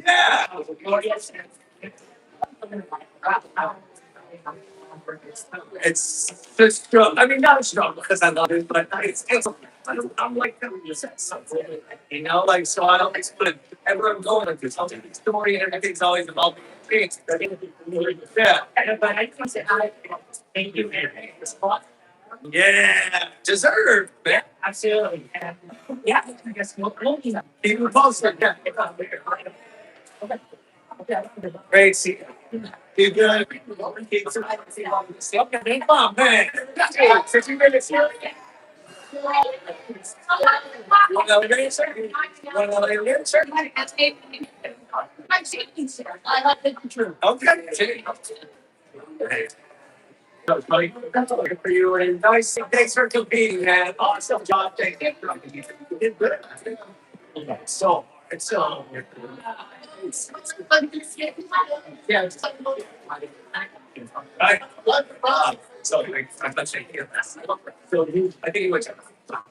Speaker 1: Yeah. It's just struggle. I mean, not a struggle because I love it, but I'm like, you know, like, so I always put wherever I'm going, like, this, I'll take the story and everything's always about the experience. Yeah.
Speaker 3: Thank you.
Speaker 1: Yeah. Deserved, man.
Speaker 3: Absolutely. Yeah, I guess we'll
Speaker 1: Even closer. Yeah. Great. See you. You good? Come on, man. 60 minutes here. You want another minute, sir? You want another minute, sir?
Speaker 3: I like the truth.
Speaker 1: Okay. Hey. That was funny. That's all good for you. And nice. Thanks for competing, man. Awesome job. Thank you. You did good. So, it's so. Yeah. It's right. So, I'm not saying you. So, I think you went.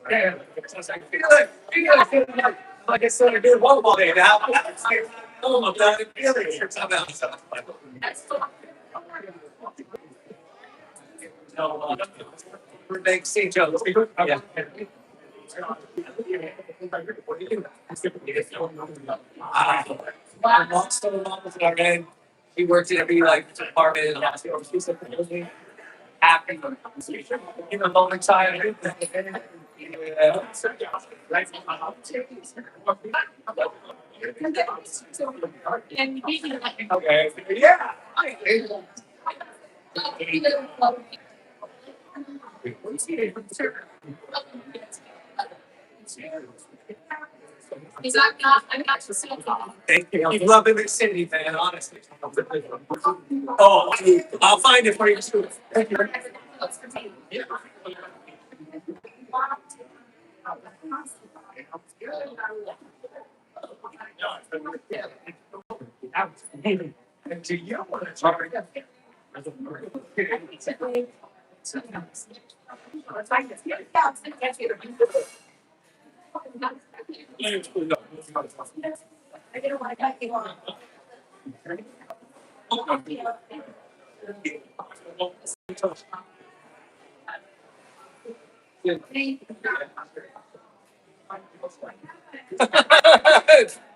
Speaker 1: Yeah. So it's like it's sort of good volleyball day now. Oh, I'm not feeling it. Somehow. No, we're making St. Joe's. Yeah. My mom's still a mom with our man. He worked in every like department in the hospital. She's like really happy. You know, moment time. Yeah.
Speaker 3: And
Speaker 1: Okay. Yeah.
Speaker 3: he's not, I'm not just saying.
Speaker 1: Thank you. I'm loving the city, man. Honestly. Oh, I'll find it for you. Thank you. And to you, sorry.
Speaker 3: I didn't want to cut you off.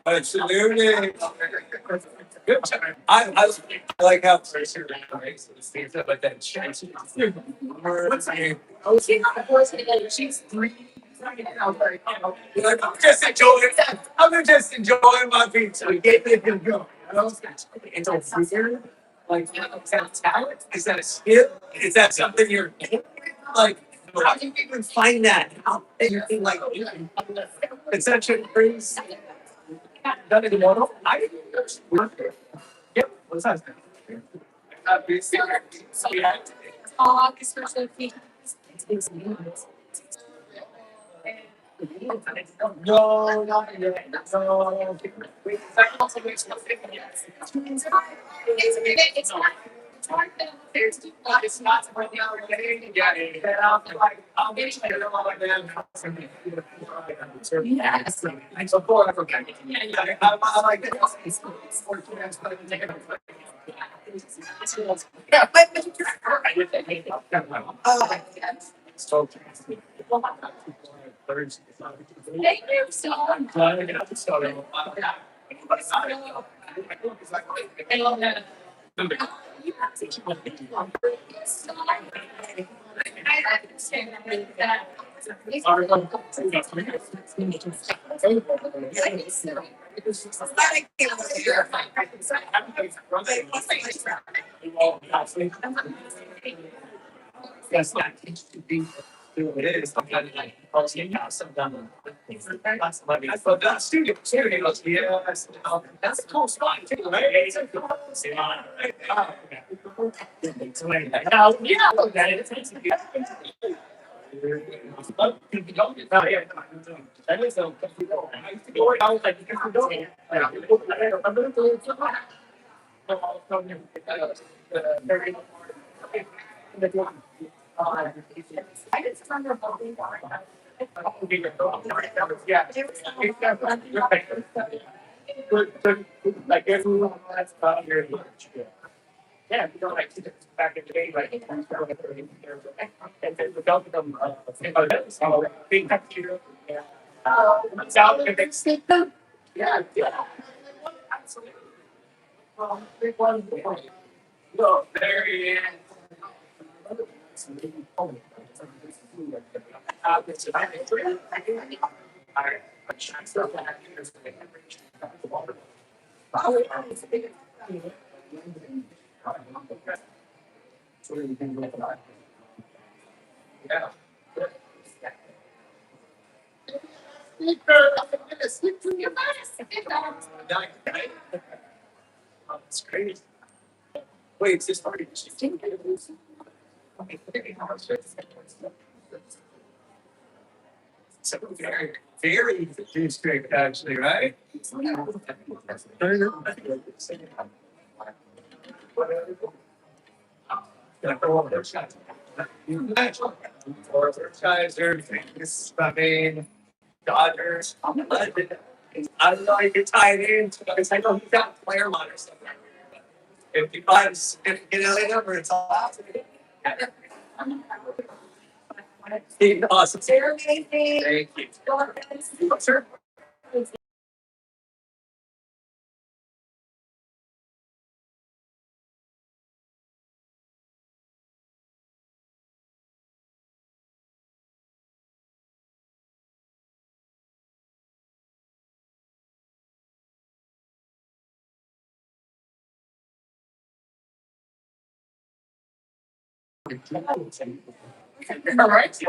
Speaker 1: Absolutely. Good job. I like how first you're but then what's her name?
Speaker 3: She's 3.
Speaker 1: Like, I'm just enjoying. I'm just enjoying my pizza. Get it and go. You know? It's a weird. Like, is that a talent? Is that a skill? Is that something you're like? How do you even find that out? Anything like it's such a crazy. Done it tomorrow? I yep. What's that?
Speaker 3: Oh, especially
Speaker 1: No, not yet. No. It's not right now. Yeah, I'll get you there all
Speaker 3: yes.
Speaker 1: I'm so poor. I forget. I like it. So,
Speaker 3: Thank you so much.
Speaker 2: Yes, yeah, it is. I thought that studios, yes. That's a cool spot too, right? It's a cool spot. Now, yeah, that is. That is a. I used to go out like you can go. I just remember voting for it. Yeah. Like everyone has your yeah, you know, like back in the day, like and then the government so big computer. Yeah. South and they stick them. Yeah, yeah. Absolutely. Big one. Look, there he is. Yeah. It's crazy. Wait, is this already? So very, very strict, actually, right? Those guys are famous. I mean, Dodgers. I'm a legend. I don't know if you're tied in because I know he's got a player line or something. If you buy a significant LA number, it's awesome. Awesome. Thank you. Sure. All right.